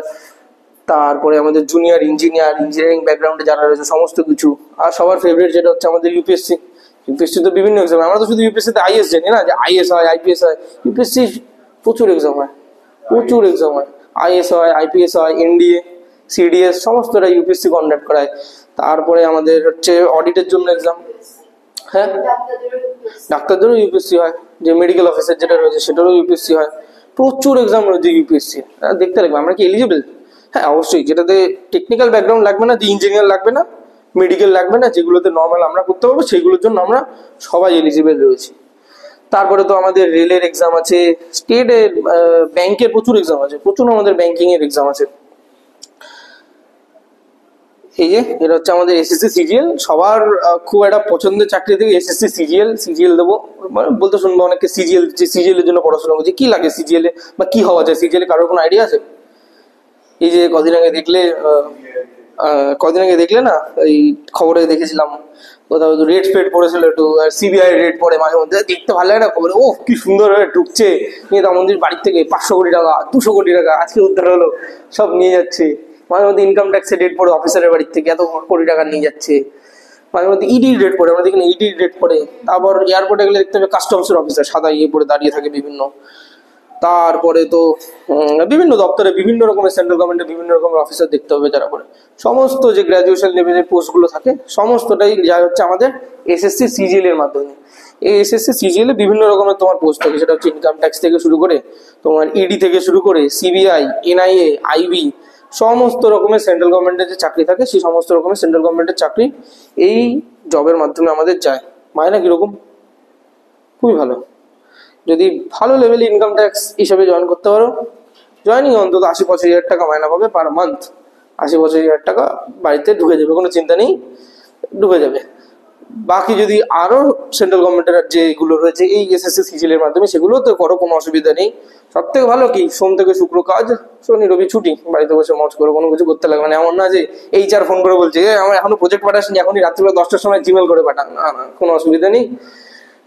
তারপরে আমাদের জুনিয়র ইঞ্জিনিয়ার, ইঞ্জিনিয়ারিং ব্যাকগ্রাউন্ডে যারা রয়েছে সমস্ত কিছু। আর সবার ফেভারিট যেটা হচ্ছে আমাদের ইউপিএসসি। ইউপিএসসি তো বিভিন্ন এক্সাম, আমরা তো শুধু ইউপিএসসিতে IAS জানি না, যে IAS হয়, IPS হয়। ইউপিএসসি প্রচুর এক্সাম হয়, প্রচুর এক্সাম হয়। IAS হয়, IPS হয়, NDA, CDS সমস্তটা ইউপিএসসি কন্ডাক্ট করায়। তারপরে আমাদের হচ্ছে অডিটের জন্য এক্সাম। হ্যাঁ, ডাক্তারদেরও ইউপিএসসি হয়, যে মেডিকেল অফিসার যেটা রয়েছে সেটারও ইউপিএসসি হয়। প্রচুর এক্সাম রয়েছে ইউপিএসসি, দেখতে লাগবে আমরা কি এলিজিবল। হ্যাঁ অবশ্যই, যেটাতে টেকনিক্যাল ব্যাকগ্রাউন্ড লাগবে না, যে ইঞ্জিনিয়ার লাগবে না, মেডিকেল লাগবে না, যেগুলোতে নর্মাল আমরা করতে পারবো সেগুলোর জন্য আমরা সবাই এলিজিবল রয়েছি। তারপরে তো আমাদের রেলের এক্সাম আছে, স্টেটের ব্যাংকের প্রচুর এক্সাম আছে, প্রচুর আমাদের ব্যাংকিং এর এক্সাম আছে। এই যে এটা হচ্ছে আমাদের SSC CGL, সবার খুব একটা পছন্দের চাকরি থেকে SSC CGL দেবো। মানে বলতে শুনবো অনেকে CGL এর জন্য পড়াশোনা করছে, কি লাগে CGL এ বা কি হওয়া যায় CGL এ, কারোর কোনো আইডিয়া আছে? এই যে কদিন আগে দেখলে কদিন আগে দেখলে না, এই খবরে দেখেছিলাম কোথাও রেড ফেড পড়েছিল একটু, সিবিআই রেড পড়ে মাঝে মধ্যে, দেখতে ভালো লাগে না খবরে, ও কি সুন্দর হয়ে ঢুকছে নেতা মন্ত্রীর বাড়ির থেকে 500 কোটি টাকা 200 কোটি টাকা আজকে উদ্ধার হলো, সব নিয়ে যাচ্ছে। মাঝে মধ্যে ইনকাম ট্যাক্সের রেট পড়ে অফিসারের বাড়ির থেকে এত কোটি টাকা নিয়ে যাচ্ছে। মাঝে মধ্যে ইডি রেট পড়ে, আমরা দেখি না ইডি রেট পড়ে। তারপর এয়ারপোর্টে গেলে দেখতে হবে কাস্টমসের অফিসার সাদা ইয়ে পরে দাঁড়িয়ে থাকে বিভিন্ন। তারপরে তো বিভিন্ন দপ্তরে বিভিন্ন রকমের সেন্ট্রাল গভর্নমেন্টের বিভিন্ন রকমের অফিসার দেখতে হবে, যারা করে সমস্ত যে গ্রাজুয়েশন লেভেলের পোস্টগুলো থাকে সমস্তটাই যা হচ্ছে আমাদের এসএসসি সিজিএল এর মাধ্যমে। এই এসএসসি সিজিএল এ বিভিন্ন রকমের তোমার পোস্ট থাকে, সেটা হচ্ছে ইনকাম ট্যাক্স থেকে শুরু করে তোমার ইডি থেকে শুরু করে সিবিআই, এনআইএ, আইবি, সমস্ত রকমের সেন্ট্রাল গভর্নমেন্টের যে চাকরি থাকে সেই সমস্ত রকমের সেন্ট্রাল গভর্নমেন্টের চাকরি এই জবের মাধ্যমে আমাদের যায়। মায়না কিরকম? খুবই ভালো। যদি ভালো লেভেলে ইনকাম ট্যাক্স হিসাবে জয়েন করতে পারো, জয়েনিং অন্তত 80-85 হাজার টাকা মাইনা পাবে পার মান্থ। 80-85 হাজার টাকা বাড়িতে ঢুকে যাবে, কোনো চিন্তা নেই, ঢুকে যাবে। বাকি যদি আরো সেন্ট্রাল গভর্নমেন্টের যেগুলো রয়েছে এই এসএসসি সিজিএল এর মাধ্যমে, সেগুলো তো করো, কোনো অসুবিধা নেই। সব থেকে ভালো কি, সোম থেকে শুক্র কাজ, শনি রবি ছুটি, বাড়িতে বসে মজ করো, কোনো কিছু করতে লাগবে না। এমন না যে HR ফোন করে বলছে আমার এখনো প্রজেক্ট পাঠাসনি, এখনই রাত্রিবেলা 10টার সময় জিমেল করে পাঠান, না না, কোনো অসুবিধা নেই।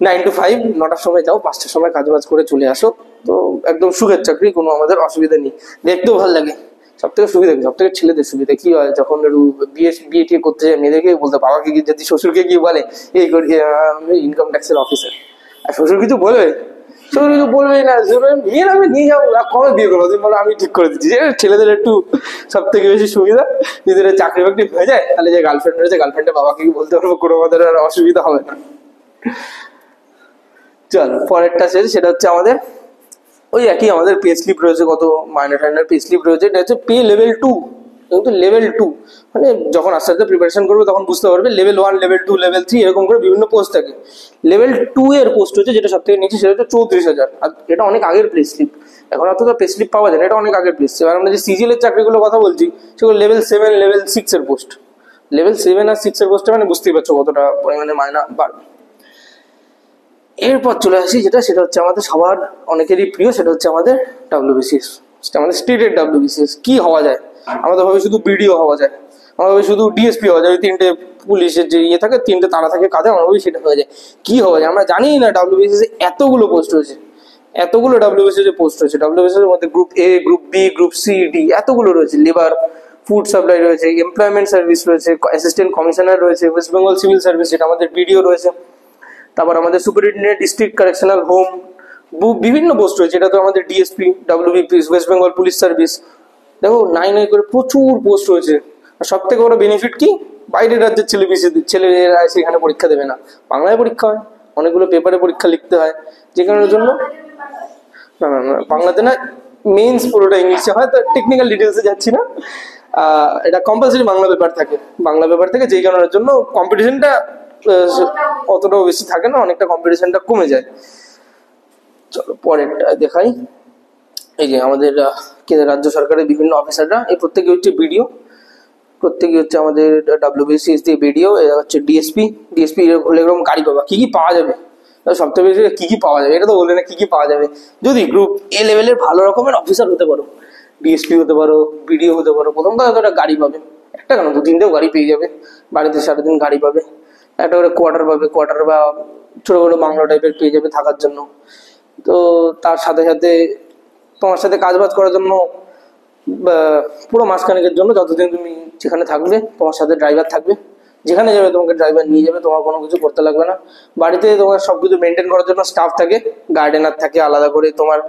9 to 5, 9টার সময় যাও, 5টার সময় কাজ বাজ করে চলে আসো, তো একদম সুখের চাকরি, কোনো আমাদের অসুবিধা নেই। দেখতেও ভালো লাগে। সব থেকে সুবিধা, সব থেকে ছেলেদের সুবিধা কি হয়, যখন বিয়ে টিয়ে করতে যায় মেয়েদেরকে বলতে, বাবাকে গিয়ে যদি শ্বশুরকে গিয়ে বলে এই করি ইনকাম ট্যাক্সের অফিসার, আর শ্বশুর কিছু বলবে? শ্বশুর কিছু বলবেই না, মেয়ের আমি নিয়ে যাবো, কবে বিয়ে করবো তুমি বলো, আমি ঠিক করে দিচ্ছি। ছেলেদের একটু সব থেকে বেশি সুবিধা, যদি চাকরি বাকরি হয়ে যায় তাহলে যে গার্লফ্রেন্ড রয়েছে গার্লফ্রেন্ডের বাবাকে বলতে পারবো, কোনো আমাদের আর অসুবিধা হবে না। চল পরেরটা শেষ, সেটা হচ্ছে আমাদের ওই একই, আমাদের পে স্লিপ রয়েছে, কত মাইনার টাইনার পে স্লিপ রয়েছে। এটা হচ্ছে পে লেভেল 2, কিন্তু লেভেল 2 মানে যখন আস্তে আস্তে প্রিপারেশন করবে তখন বুঝতে পারবে লেভেল 1, লেভেল 2, লেভেল 3 এরকম করে বিভিন্ন পোস্ট থাকে। লেভেল 2 এর পোস্ট হচ্ছে যেটা সব থেকে নিচে, সেটা হচ্ছে 34,000। আর এটা অনেক আগের পে স্লিপ, এখন অত পে স্লিপ পাওয়া যায় না, এটা অনেক আগের পে স্লিপ। আর আমরা যে সিজিএল এর চাকরিগুলোর কথা বলছি সেগুলো লেভেল 7, লেভেল 6 এর পোস্ট। লেভেল 7 আর 6 এর পোস্টে মানে বুঝতেই পারছো কতটা পরিমাণে মায়না বাড়বে। এরপর চলে আসি যেটা, সেটা হচ্ছে আমাদের সবার অনেকেরই প্রিয়, সেটা হচ্ছে আমাদের WBCS, আমাদের স্টেটের WBCS। কি হওয়া যায়? আমাদের ভাবে শুধু বিডিও হওয়া যায়, আমরা ভাবে শুধু ডিএসপি হওয়া যায়, ওই 3টে পুলিশের যে ইয়ে থাকে, 3টে তারা থাকে কাঁধে, আমরা ভাবি সেটা হয়ে যায়। কি হওয়া যায় আমরা জানি না। WBCS এতগুলো পোস্ট রয়েছে, এতগুলো WBCS এর পোস্ট রয়েছে। WBCS এর মধ্যে group A, group B, group C, D এতগুলো রয়েছে। লেবার, ফুড সাপ্লাই রয়েছে, এমপ্লয়মেন্ট সার্ভিস রয়েছে, অ্যাসিস্ট্যান্ট কমিশনার রয়েছে, ওয়েস্ট বেঙ্গল সিভিল সার্ভিস যেটা আমাদের BDO রয়েছে, তারপর আমাদের সুপারিনটেন্ডেন্ট ডিস্ট্রিক্ট কারেকশনাল হোম, বিভিন্ন পোস্ট রয়েছে। এটা তো আমাদের DSP, WBP, West Bengal police service. দেখো নাই নাই করে প্রচুর পোস্ট রয়েছে। আর সব থেকে বড় বেনিফিট কি, বাইরের রাজ্যের ছেলেরা সেখানে পরীক্ষা দেবে না, বাংলায় পরীক্ষা হয়, অনেকগুলো পেপারে পরীক্ষা লিখতে হয়, যে কারণের জন্য না না না বাংলাতে না, মেইনস পুরোটা ইংলিশে হয়। তো টেকনিক্যাল ডিটেলসে যাচ্ছি না। এটা কম্পালসারি বাংলা পেপার থাকে, বাংলা পেপার থেকে, যেই কারণের জন্য কম্পিটিশনটা অতটাও বেশি থাকে না, অনেকটা কম্পিটিশনটা কমে যায়। চলো পরেরটা দেখাই। এই যে আমাদের রাজ্য সরকারের বিভিন্ন অফিসাররা, এই প্রত্যেকে হচ্ছে বিডিও, প্রত্যেকে হচ্ছে আমাদের WBCS দিয়ে বিডিও, এরা হচ্ছে ডিএসপি হলে এরকম গাড়ি পাবা। কি কি পাওয়া যাবে সবথেকে বেশি, কি কি পাওয়া যাবে এটা তো বললে না, কি কি পাওয়া যাবে। যদি গ্রুপ A লেভেলের ভালো রকমের অফিসার হতে পারো, ডিএসপি হতে পারো, বিডিও হতে পারো, প্রথম কথা তো একটা গাড়ি পাবে, একটা কেন 2-3টেও গাড়ি পেয়ে যাবে, বাড়িতে সারাদিন গাড়ি পাবে, একটা করে কোয়ার্টার পাবে, কোয়ার্টার বা ছোট ছোট বাংলো টাইপের পেয়ে যাবে থাকার জন্য। তো তার সাথে সাথে তোমার সাথে কাজ বাজ করার জন্য পুরো মাসখানেকের জন্য, যতদিন তুমি যেখানে থাকবে তোমার সাথে ড্রাইভার থাকবে, যেখানে যাবে তোমাকে ড্রাইভার নিয়ে যাবে, তোমার কোনো কিছু করতে লাগবে না। বাড়িতে তোমার সবকিছু মেনটেন করার জন্য স্টাফ থাকে, গার্ডেনার থাকে আলাদা করে, তোমার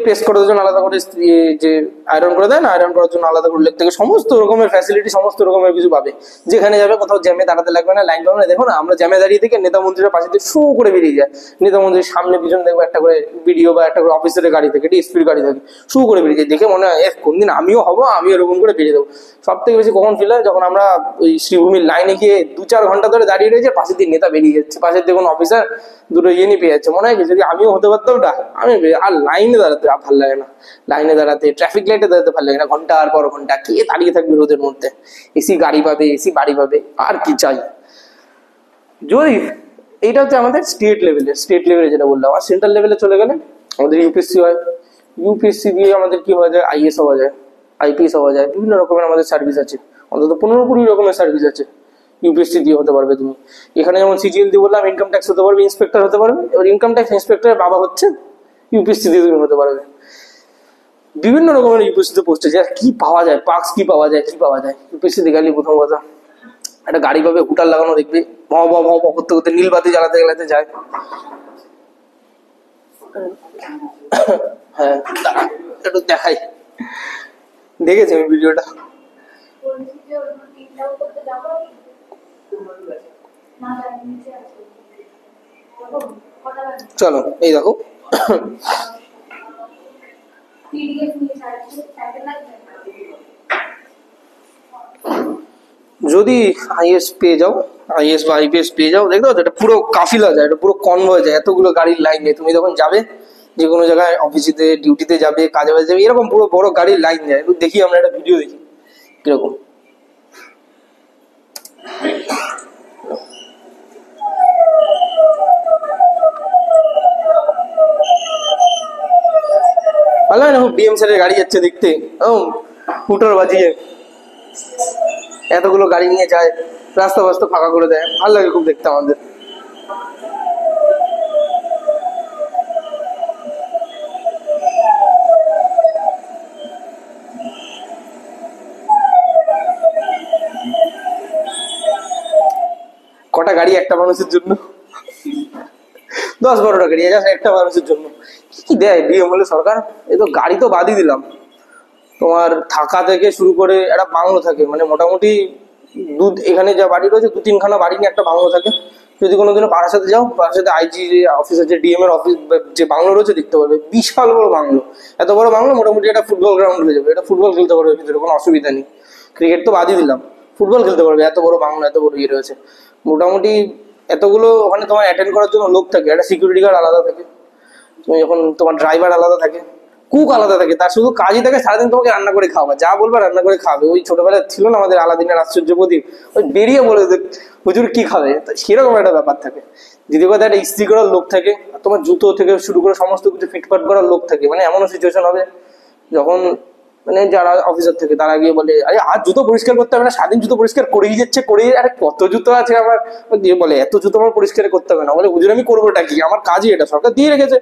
প্রেস করার জন্য আলাদা করে, যে আয়রন করে দেয় না, আয়রন করার জন্য আলাদা করে লেগ থেকে সমস্ত রকমের ফ্যাসিলিটি, সমস্ত রকমের কিছু পাবে। যেখানে যাবে কোথাও জ্যামে দাঁড়াতে লাগবে না, লাইন পাবে না। দেখো না আমরা জ্যামে দাঁড়িয়ে থেকে নেতা মন্ত্রীরা পাশে দিয়ে শু করে বেরিয়ে যায়, নেতা মন্ত্রীর সামনে পিছনে দেখবো একটা করে বিডিও বা একটা করে অফিসারের গাড়ি থাকে, ডিএসপির গাড়ি থাকে, শু করে বেরিয়ে যায়। দেখে মনে হয় কোনদিন আমিও হবো, আমি এরকম করে বেরিয়ে দেবো। সব থেকে বেশি কখন ফিল হয়, যখন আমরা ওই শ্রীভূমির লাইনে গিয়ে 2-4 ঘন্টা ধরে দাঁড়িয়ে রয়েছে, পাশের দিয়ে নেতা বেরিয়ে যাচ্ছে, পাশের দিয়ে কোনো অফিসার দুটো নিয়ে পেয়ে যাচ্ছে, মনে হয় যদি আমিও হতে পারতাম ওটা, আমি আর লাইনে দাঁড়াতে ভালো লাগে না, লাইনে দাঁড়াতে, ট্রাফিক লাইটে দাঁড়াতে ভালো লাগে না, ঘন্টার পর ঘন্টা কে দাঁড়িয়ে থাকবে রোদের মধ্যে। এসি গাড়ি পাবে, এসি বাড়ি পাবে, আর কি চাই। যদি এইটা হচ্ছে আমাদের স্টেট লেভেলে যেটা বললাম। আর সেন্ট্রাল লেভেলে চলে গেলে আমাদের ইউপিএসসি হয়, ইউপিএসসি দিয়ে আমাদের কি হওয়া যায়, IAS হওয়া যায়, IPS হওয়া যায়, বিভিন্ন রকমের আমাদের সার্ভিস আছে। অন্তত 15-20 রকমের সার্ভিস আছে ইউপিএসসি দিয়ে হতে পারবে তুমি। এখানে যেমন সিজিএল দিয়ে বললাম ইনকাম ট্যাক্স হতে পারবে, ইন্সপেক্টর হতে পারবে। এবার ইনকাম ট্যাক্স ইন্সপেক্টরের বাবা হচ্ছে, ইউপিএসসি দিয়ে তুমি হতে পারবে। বিভিন্ন রকমের ইউপিএসসিতে পোস্ট আছে। কি পাওয়া যায়, পার্কস কি পাওয়া যায়, কি পাওয়া যায় ইউপিএসসি গেলে প্রথম কথা একটা গাড়ি পাবে হুটার লাগানো, দেখবে ভ ভ ভ ভ করতে করতে নীল বাতি জ্বালাতে জ্বালাতে যায়। হ্যাঁ একটু দেখাই, দেখেছি আমি ভিডিওটা। চলো এই দেখো, যদি আইএস পেয়ে যাও, আইএস বা আইপিএস পেয়ে যাও, দেখতে পাচ্ছ এটা পুরো কাফিলা যায়, এটা পুরো কনভয় যায়, এতগুলো গাড়ির লাইন নেই। তুমি যখন যাবে যে কোনো জায়গায় অফিসিতে ডিউটিতে যাবে, কাজে বাজে যাবে, এরকম পুরো বড় গাড়ির লাইন যায়। একটু দেখি আমরা একটা ভিডিও দেখি কিরকম। ভালো হয় না, বিএম স্যারের গাড়ি যাচ্ছে দেখতে, হুটার বাজিয়ে এতগুলো গাড়ি নিয়ে যায়, রাস্তা বাস্তা ফাঁকা করে দেয়, ভালো লাগে খুব দেখতে আমাদের। কটা গাড়ি একটা মানুষের জন্য, 10-12টা গাড়ি জাস্ট একটা মানুষের জন্য। কি দেয় বিএম হলে সরকার, এই তো গাড়ি তো বাদই দিলাম, তোমার থাকা থেকে শুরু করে একটা বাংলো থাকে, মানে মোটামুটি এখানে যা বাড়ি রয়েছে 2-3খানা বাড়ি নিয়ে একটা বাংলো থাকে। যদি কোনোদিনও বারাসাতে যাও, বারাসাতে আইজি যে অফিস আছে, ডিএম এর অফিস যে বাংলো রয়েছে দেখতে পারবে, বিশাল বড় বাংলো। এত বড় বাংলো মোটামুটি একটা ফুটবল গ্রাউন্ড হয়ে যাবে, এটা ফুটবল খেলতে পারবে ভিতরে, কোনো অসুবিধা নেই। ক্রিকেট তো বাদই দিলাম, ফুটবল খেলতে পারবে, এত বড় বাংলো, এত বড় ইয়ে রয়েছে। মোটামুটি এতগুলো ওখানে তোমার অ্যাটেন্ড করার জন্য লোক থাকে, একটা সিকিউরিটি গার্ড আলাদা থাকে, তুমি যখন তোমার ড্রাইভার আলাদা থাকে, কুক আলাদা থাকে, তার শুধু কাজই থাকে সারাদিন তোমাকে রান্না করে খাওয়া, যা বলবে রান্না করে খাবে। ওই ছোটবেলায় ছিল না আমাদের আলাদিনের আশ্চর্য প্রদীপ, ওই বেরিয়ে বলে হুজুর কি খাবে, সেরকম একটা ব্যাপার থাকে। যদি কথা একটা ইস্ত্রি করার লোক থাকে, তোমার জুতো থেকে শুরু করে সমস্ত কিছু ফিটফাট করার লোক থাকে। মানে এমনও সিচুয়েশন হবে যখন মানে যারা অফিসার থেকে তারা গিয়ে বলে আরে আর জুতো পরিষ্কার করতে হবে না, স্বাধীন জুতো পরিষ্কার করেই যাচ্ছে, করেই, আরে কত জুতো আছে আমার, দিয়ে বলে এত জুতো আমার পরিষ্কার করতে হবে না। বলে হুজুর আমি করবোটা কি, আমার কাজই এটা, সরকার দিয়ে রেখেছে,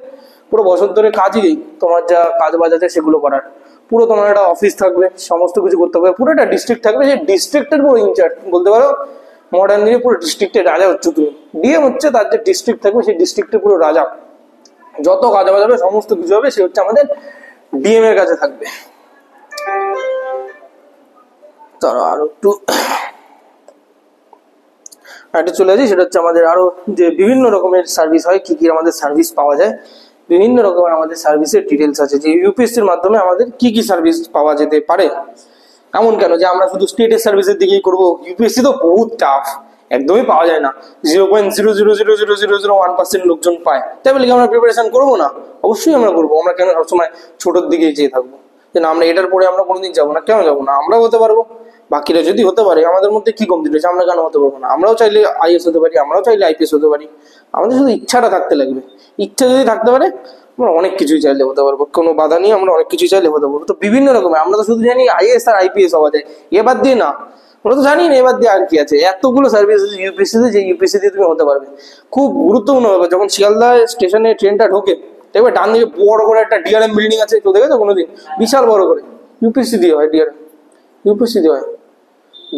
পুরো বছর ধরে কাজই তোমার যা কাজ বাজ আছে সেগুলো করার। পুরো তোমার একটা অফিস থাকবে, সমস্ত কিছু করতে হবে, পুরো একটা ডিস্ট্রিক্ট থাকবে, সেই ডিস্ট্রিক্টের পুরো ইনচার্জ বলতে পারো। মডার্ন দিনে পুরো ডিস্ট্রিক্টের রাজা হচ্ছে তুমি, ডিএম হচ্ছে তার যে ডিস্ট্রিক্ট থাকবে সেই ডিস্ট্রিক্টের পুরো রাজা। যত কাজ বাজ হবে সমস্ত কিছু হবে সে হচ্ছে আমাদের ডিএম এর কাছে থাকবে। তারা আরো একটু চলে আসি, সেটা হচ্ছে আমাদের আরো যে বিভিন্ন রকমের সার্ভিস হয়, কি কি আমাদের সার্ভিস পাওয়া যায়, বিভিন্ন রকমের আমাদের সার্ভিসের ডিটেলস আছে, যে ইউপিএসসির মাধ্যমে আমাদের কি কি সার্ভিস পাওয়া যেতে পারে। এমন কেন যে আমরা শুধু স্টেটের সার্ভিসের দিকেই করবো, ইউপিএসসি তো বহুত টাফ, একদমই পাওয়া যায় না, 0.00001% লোকজন পায়। তাই বলে কি আমরা প্রিপারেশন করবো না? অবশ্যই আমরা করবো। আমরা কেন সবসময় ছোটোর দিকে যেয়ে থাকবো যে না আমরা এটার পরে আমরা কোনোদিন যাবো না? কেন যাবো না? আমরাও হতে পারবো, বাকিরা যদি হতে পারে, আমাদের মধ্যে কি কমতি রয়েছে? আমরা কেন হতে পারবো না? আমরাও চাইলে আইএস হতে পারি, আমরাও চাইলে আইপিএস হতে পারি। আমাদের শুধু ইচ্ছাটা থাকতে লাগবে। ইচ্ছা যদি থাকতে পারে আমরা অনেক কিছুই চাইলে হতে পারবো, কোনো বাধা নিয়ে আমরা অনেক কিছুই চাইলে হতে পারবো। তো বিভিন্ন রকমের, আমরা তো শুধু জানি আইএস আর আইপিএস হওয়া যায়, এবার দিয়ে না, আমরা তো জানি না এবার দিয়ে আর কি আছে। এতগুলো সার্ভিস আছে ইউপিএসসিতে, যে ইউপিএসসি দিয়ে তুমি হতে পারবে। খুব গুরুত্বপূর্ণ ব্যাপার, যখন শিয়ালদা স্টেশনে ট্রেনটা ঢোকে দেখবে ডান দিকে বড় করে একটা ডিআরএম বিল্ডিং আছে, তো দেখেছো কোনোদিন? বিশাল বড় করে ইউপিএসসি দিয়ে হয়, ডিআরএম ইউপিএসসি দিয়ে হয়।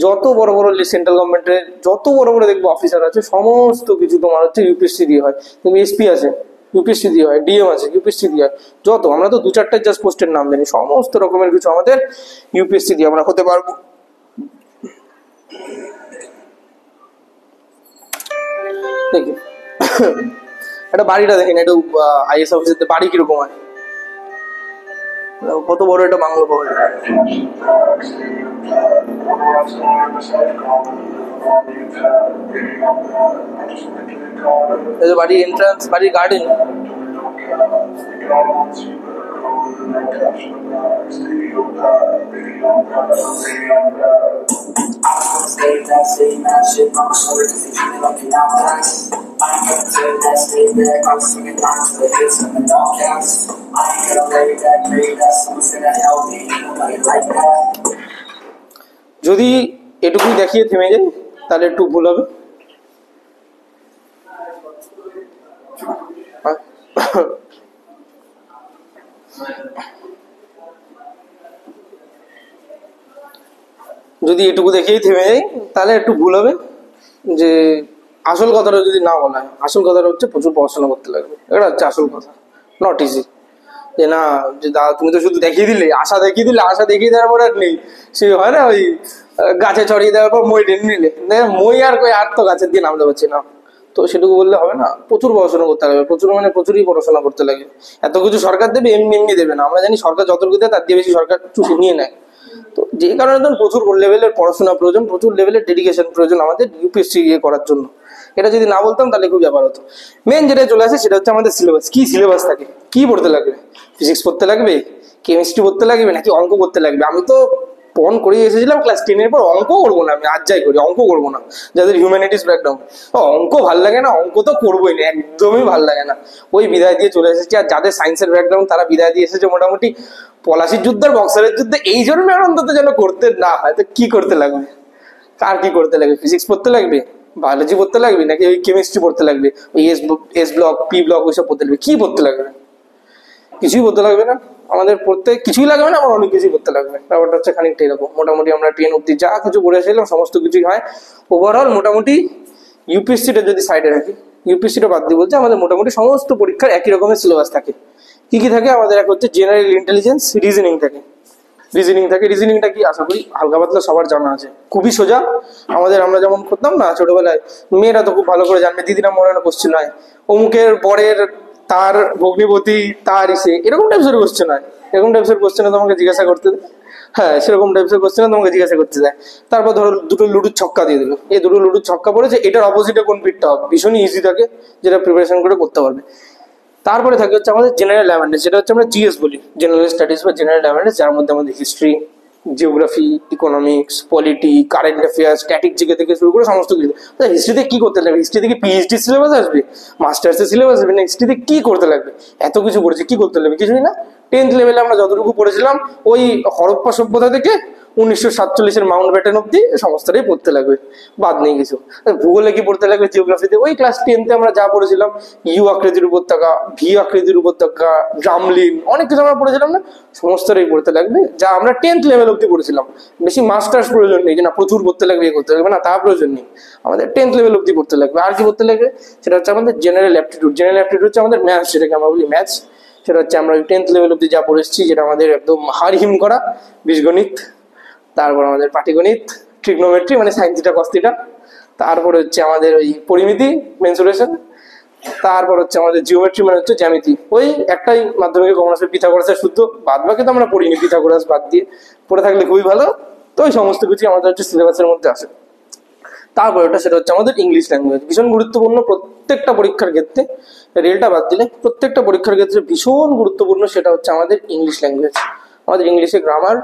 যত বড় বড় সেন্ট্রাল গভর্নমেন্টের যত বড় বড় দেখবো অফিসার আছে, সমস্ত কিছু তোমার হচ্ছে ইউপিএসসি দিয়ে হয়। তুমি এসপি আছে ইউপিএসসি দিয়ে হয়, ডিএম আছে ইউপিএসসি দিয়ে হয়, যত আমরা তো 2-4টা জাস্ট পোস্টের নাম জানি, সমস্ত রকমের কিছু আমাদের ইউপিএসসি দিয়ে আমরা হতে পারবো। দেখি একটা বাড়িটা দেখেন, একটু আইএস অফিসের বাড়ি কিরকম হয়, কত বড় একটা বাংলো পাওয়া যায়। বাড়ির এন্ট্রান্স, বাড়ির গার্ডেন, যদি এটুকুই দেখিয়ে থেমে যাই তাহলে একটু ভুল হবে। যদি এটুকু দেখেই থেমে যাই তাহলে একটু ভুল হবে। যে আসল কথাটা যদি না বলা হয়, আসল কথাটা হচ্ছে প্রচুর পড়াশোনা করতে লাগবে, এটা হচ্ছে আসল কথা। নট ইজি যে না, যে দাদা তুমি তো শুধু দেখিয়ে দিলে, আশা দেখিয়ে দিলে, আশা দেখিয়ে দেওয়ার পর আর নেই। সে হয় না ওই গাছে চড়িয়ে দেওয়ার পর মই টেনে নিলে, মই আর কই আর তো গাছের দিয়ে নামতে পারছি না। তো সেটুকু বললে হবে না, প্রচুর পড়াশোনা করতে লাগবে, প্রচুর মানে প্রচুরই পড়াশোনা করতে লাগে। এত কিছু সরকার দেবে এমনি এমনি দেবে না, আমরা জানি সরকার যতটুকু দেয় তার দিয়ে বেশি সরকার চুষে নিয়ে নেয়। তো যে কারণে ধরুন প্রচুর লেভেলের পড়াশোনা প্রয়োজন, প্রচুর লেভেলের ডেডিকেশন প্রয়োজন আমাদের ইউপিএসসি করার জন্য। এটা যদি না বলতাম তাহলে খুব ব্যাপার হতো। মেন যেটা চলে আসে সেটা হচ্ছে আমাদের সিলেবাস। কি সিলেবাস থাকে, কি পড়তে লাগবে? ফিজিক্স পড়তে লাগবে, কেমিস্ট্রি পড়তে লাগবে, নাকি অঙ্ক করতে লাগবে? আমি তো পন করে এসেছিলাম ক্লাস 10-এর পর, অঙ্ক করবো না, আমি আজ যাই করি অঙ্ক করবো না। যাদের হিউম্যানিটিস ব্যাকগ্রাউন্ড, অঙ্ক ভাল লাগে না, অঙ্ক তো করবোই না, একদমই ভাল লাগে না, ওই বিদায় দিয়ে চলে এসেছি। আর যাদের সায়েন্সের ব্যাকগ্রাউন্ড তারা বিদায় দিয়ে এসেছে মোটামুটি পলাশির যুদ্ধ আর বক্সারের যুদ্ধে, এই জন্য অন্তত যেন করতে না হয়। তো কি করতে লাগবে, কার কি করতে লাগবে? ফিজিক্স পড়তে লাগবে, বায়োলজি পড়তে লাগবে, নাকি ওই কেমিস্ট্রি পড়তে লাগবে, ওই এস ব্লক পি ব্লক ওইসব পড়তে লাগবে? কি পড়তে লাগবে? কিছুই পড়তে লাগবে না আমাদের, পড়তে কিছুই লাগবে না, আমার অনেক কিছুই করতে লাগবে। ব্যাপারটা হচ্ছে খানিকটা এরকম। মোটামুটি আমরা 10 অব্দি যা কিছু পড়েছিলাম সমস্ত কিছুই হয়। ওভারঅল মোটামুটি ইউপিএসসিটা যদি সাইডে রাখি, ইউপিএসসিটা বাদ দিয়ে বলছে আমাদের মোটামুটি সমস্ত পরীক্ষার একই রকমের সিলেবাস থাকে। কি কি থাকে আমাদের? এক হচ্ছে জেনারেল ইন্টেলিজেন্স, রিজনিং থাকে। রিজনিংটা কি আশা করি হালকা পাতলা সবার জানা আছে, খুবই সোজা। আমরা যেমন করতাম না ছোটবেলায়, মেয়েরা তো খুব ভালো করে জানবে, দিদিরা মরানো কোশ্চেন হয়, অমুকের বরের তার ভগ্নিপতি তার ইসে, এরকম টাইপসের কোশ্চেন হয়। এরকম টাইপসের কোশ্চেনে তোমাকে জিজ্ঞাসা করতে দেয়, হ্যাঁ সেরকম টাইপসের কোশ্চেনে তোমাকে জিজ্ঞাসা করতে দেয়। তারপর ধরো দুটো লুডুর ছক্কা দিয়ে দিল, এই দুটো লুডুর ছক্কা পড়েছে, এটার অপোজিটে কোন পিঠটা হবে, ভীষণই ইজি থাকে, যেটা প্রিপারেশন করে করতে পারবে। তারপরে থাকে হচ্ছে আমাদের জেনারেল অ্যাওয়ারনেস, যেটা হচ্ছে আমরা জিএস বলি, জেনারেল স্টাডিজ বা জেনারেল অ্যাওয়ারনেস, যার মধ্যে আমাদের history, geography, economics, polity, current affairs, static GK থেকে শুরু করে সমস্ত কিছু। হিস্ট্রিতে কি করতে লাগবে? হিস্ট্রি থেকে পিএইচডি সিলেবাস আসবে, মাস্টার্সের সিলেবাস আসবে, না হিস্ট্রিতে কি করতে লাগবে? এত কিছু পড়েছে, কি করতে লাগবে? কিছুই না। 10th লেভেলে আমরা যতটুকু পড়েছিলাম, ওই হরপ্পা সভ্যতা থেকে 1947-এর মাউন্ট ব্যাটেন অব্দি সমস্তটাই পড়তে লাগবে, বাদ নেই কিছু। ভূগোলে কি পড়তে লাগবে? জিওগ্রাফিতে ওই ক্লাস 10-তে আমরা যা পড়েছিলাম, ইউ আকৃতির উপত্যকা, ভি আকৃতির উপত্যকা, ড্রামলিন, অনেক কিছু আমরা পড়েছিলাম না, সমস্তটাই পড়তে লাগবে, যা আমরা 10th লেভেল অব্দি পড়েছিলাম। বেশি মাস্টার্স প্রয়োজন নেই যে না প্রচুর পড়তে লাগবে, করতে লাগবে না, তা প্রয়োজন নেই। আমাদের 10th লেভেল অব্দি পড়তে লাগবে। আর কি পড়তে লাগবে? সেটা হচ্ছে আমাদের জেনারেল অ্যাপটিটিউড। জেনারেল অ্যাপটিটিউড হচ্ছে আমাদের ম্যাথস, যেটাকে আমরা বলি ম্যাথস। সেটা হচ্ছে আমরা 10th লেভেল অব্দি যা পড়েছি, যেটা আমাদের একদম হাড়হিম করা, বীজগণিত, তারপর আমাদের পাটিগণিত, ট্রিগনোমেট্রি মানে সাইন থিটা কস থিটা, তারপরে হচ্ছে আমাদের ওই পরিমিতি মেনসুরেশন, তারপর হচ্ছে আমাদের জিওমেট্রি মানে হচ্ছে জ্যামিতি। ওই একটাই মাধ্যমিকে কমন আসবে, পিথাগোরাসের সূত্র, বাদ বাকি তো আমরা পড়িনি, পিথাগোরাস বাদ দিয়ে পড়ে থাকলে খুবই ভালো। তো ওই সমস্ত কিছু আমাদের হচ্ছে সিলেবাসের মধ্যে আসে। তারপর ওটা সেটা হচ্ছে আমাদের ইংলিশ ল্যাঙ্গুয়েজ, ভীষণ গুরুত্বপূর্ণ প্রত্যেকটা পরীক্ষার ক্ষেত্রে, রেলটা বাদ দিলে প্রত্যেকটা পরীক্ষার ক্ষেত্রে ভীষণ গুরুত্বপূর্ণ। সেটা হচ্ছে আমাদের ইংলিশ ল্যাঙ্গুয়েজ। আমাদের ইংলিশে গ্রামার,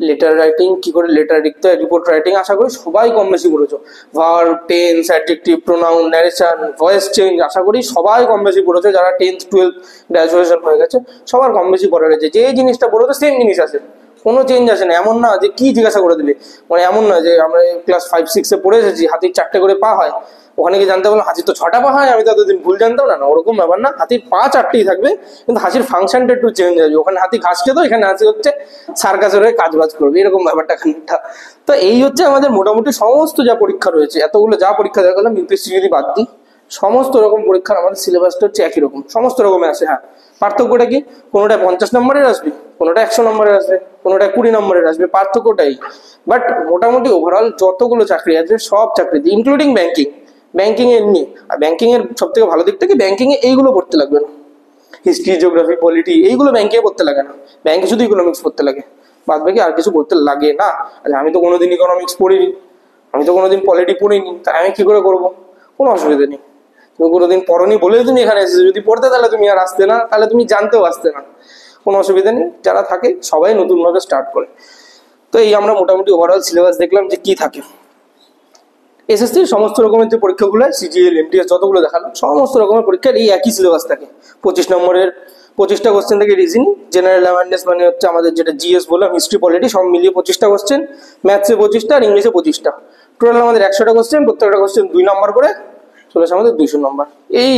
লেটার রাইটিং, কি করে লেটার লিখতে হয়, রিপোর্ট রাইটিং, আশা করি সবাই কম বেশি পড়েছো। Verb, tense, adjective, pronoun, narration, voice change, আশা করি সবাই কম বেশি পড়েছো। যারা 10th 12th গ্রাজুয়েশন হয়ে গেছে সবার কম বেশি পড়া রয়েছে। যে জিনিসটা পড়েছো সেম জিনিস আছে, কোনো চেঞ্জ আসে না। এমন না যে কি জিজ্ঞাসা করে দিবে, মানে এমন না যে আমরা ক্লাস 5-6-এ পড়ে এসেছি হাতির 4টে করে পা হয়, ওখানে কি জানতে পারলাম হাতির তো 6টা পা হয়, আমি তো এতদিন ভুল জানতাম না, ওরকম ব্যাপার না। হাতির পা 4টেই থাকবে, কিন্তু হাতির ফাংশনটা একটু চেঞ্জ হবে। ওখানে হাতি ঘাস খেতো, এখানে হাতি হচ্ছে সার্কাসের হয়ে কাজ বাজ করবে, এরকম ব্যাপারটা খানিকটা। তো এই হচ্ছে আমাদের মোটামুটি সমস্ত যা পরীক্ষা রয়েছে, এতগুলো যা পরীক্ষা দেখালাম, ইউপিএসসি যদি বাদ দিই, সমস্ত রকম পরীক্ষার আমাদের সিলেবাসটা হচ্ছে একই রকম, সমস্ত রকমের আসে। হ্যাঁ, পার্থক্যটা কি? কোনোটা 50 নম্বরের আসবে, কোনোটা 100 নম্বরের আসবে, কোনোটা 20 নম্বরের আসবে, পার্থক্যটাই। বাট মোটামুটি ওভারঅল যতগুলো চাকরি আছে সব চাকরিতে, ইনক্লুডিং ব্যাংকিং এর নিয়ে। আর ব্যাংকিং এর সব থেকে ভালো দিকটা কি, ব্যাংকিং এ এইগুলো পড়তে লাগবে না, হিস্ট্রি, জিওগ্রাফি, পলিটি, এইগুলো ব্যাংকে পড়তে লাগে না। ব্যাংকে শুধু ইকোনমিক্স পড়তে লাগে, বাদ বাকি আর কিছু পড়তে লাগে না। আচ্ছা, আমি তো কোনোদিন ইকোনমিক্স পড়িনি, আমি তো কোনোদিন পলিটি পড়িনি, তাই আমি কি করে করবো? কোনো অসুবিধা নেই। তুমি কোনোদিন পড়নি বলে তুমি এখানে এসেছো, যদি পড়তে তাহলে তুমি আর আসতে না, তাহলে তুমি জানতেও আসতে না, কোনো অসুবিধা নেই। যারা থাকে সবাই নতুন ভাবে স্টার্ট করে। তো এই আমরা মোটামুটি ওভারঅল সিলেবাস দেখলাম যে কি থাকে। এসএসসির সমস্ত রকমের যে পরীক্ষাগুলো, সিজিএল, এমটিএস, যতগুলো দেখালাম সমস্ত রকমের পরীক্ষার এই একই সিলেবাস থাকে। 25 নম্বরের 25টা কোশ্চেন থেকে রিজনিং, জেনারেল অ্যাওয়ারনেস মানে হচ্ছে আমাদের যেটা জিএস বললাম, হিস্ট্রি পলিটি সব মিলিয়ে 25টা কোশ্চেন, ম্যাথসে 25টা আর ইংলিশে 25টা, টোটাল আমাদের 100টা কোশ্চেন, প্রত্যেকটা কোশ্চেন 2 নম্বর করে, চলেছে আমাদের 200 নম্বর। এই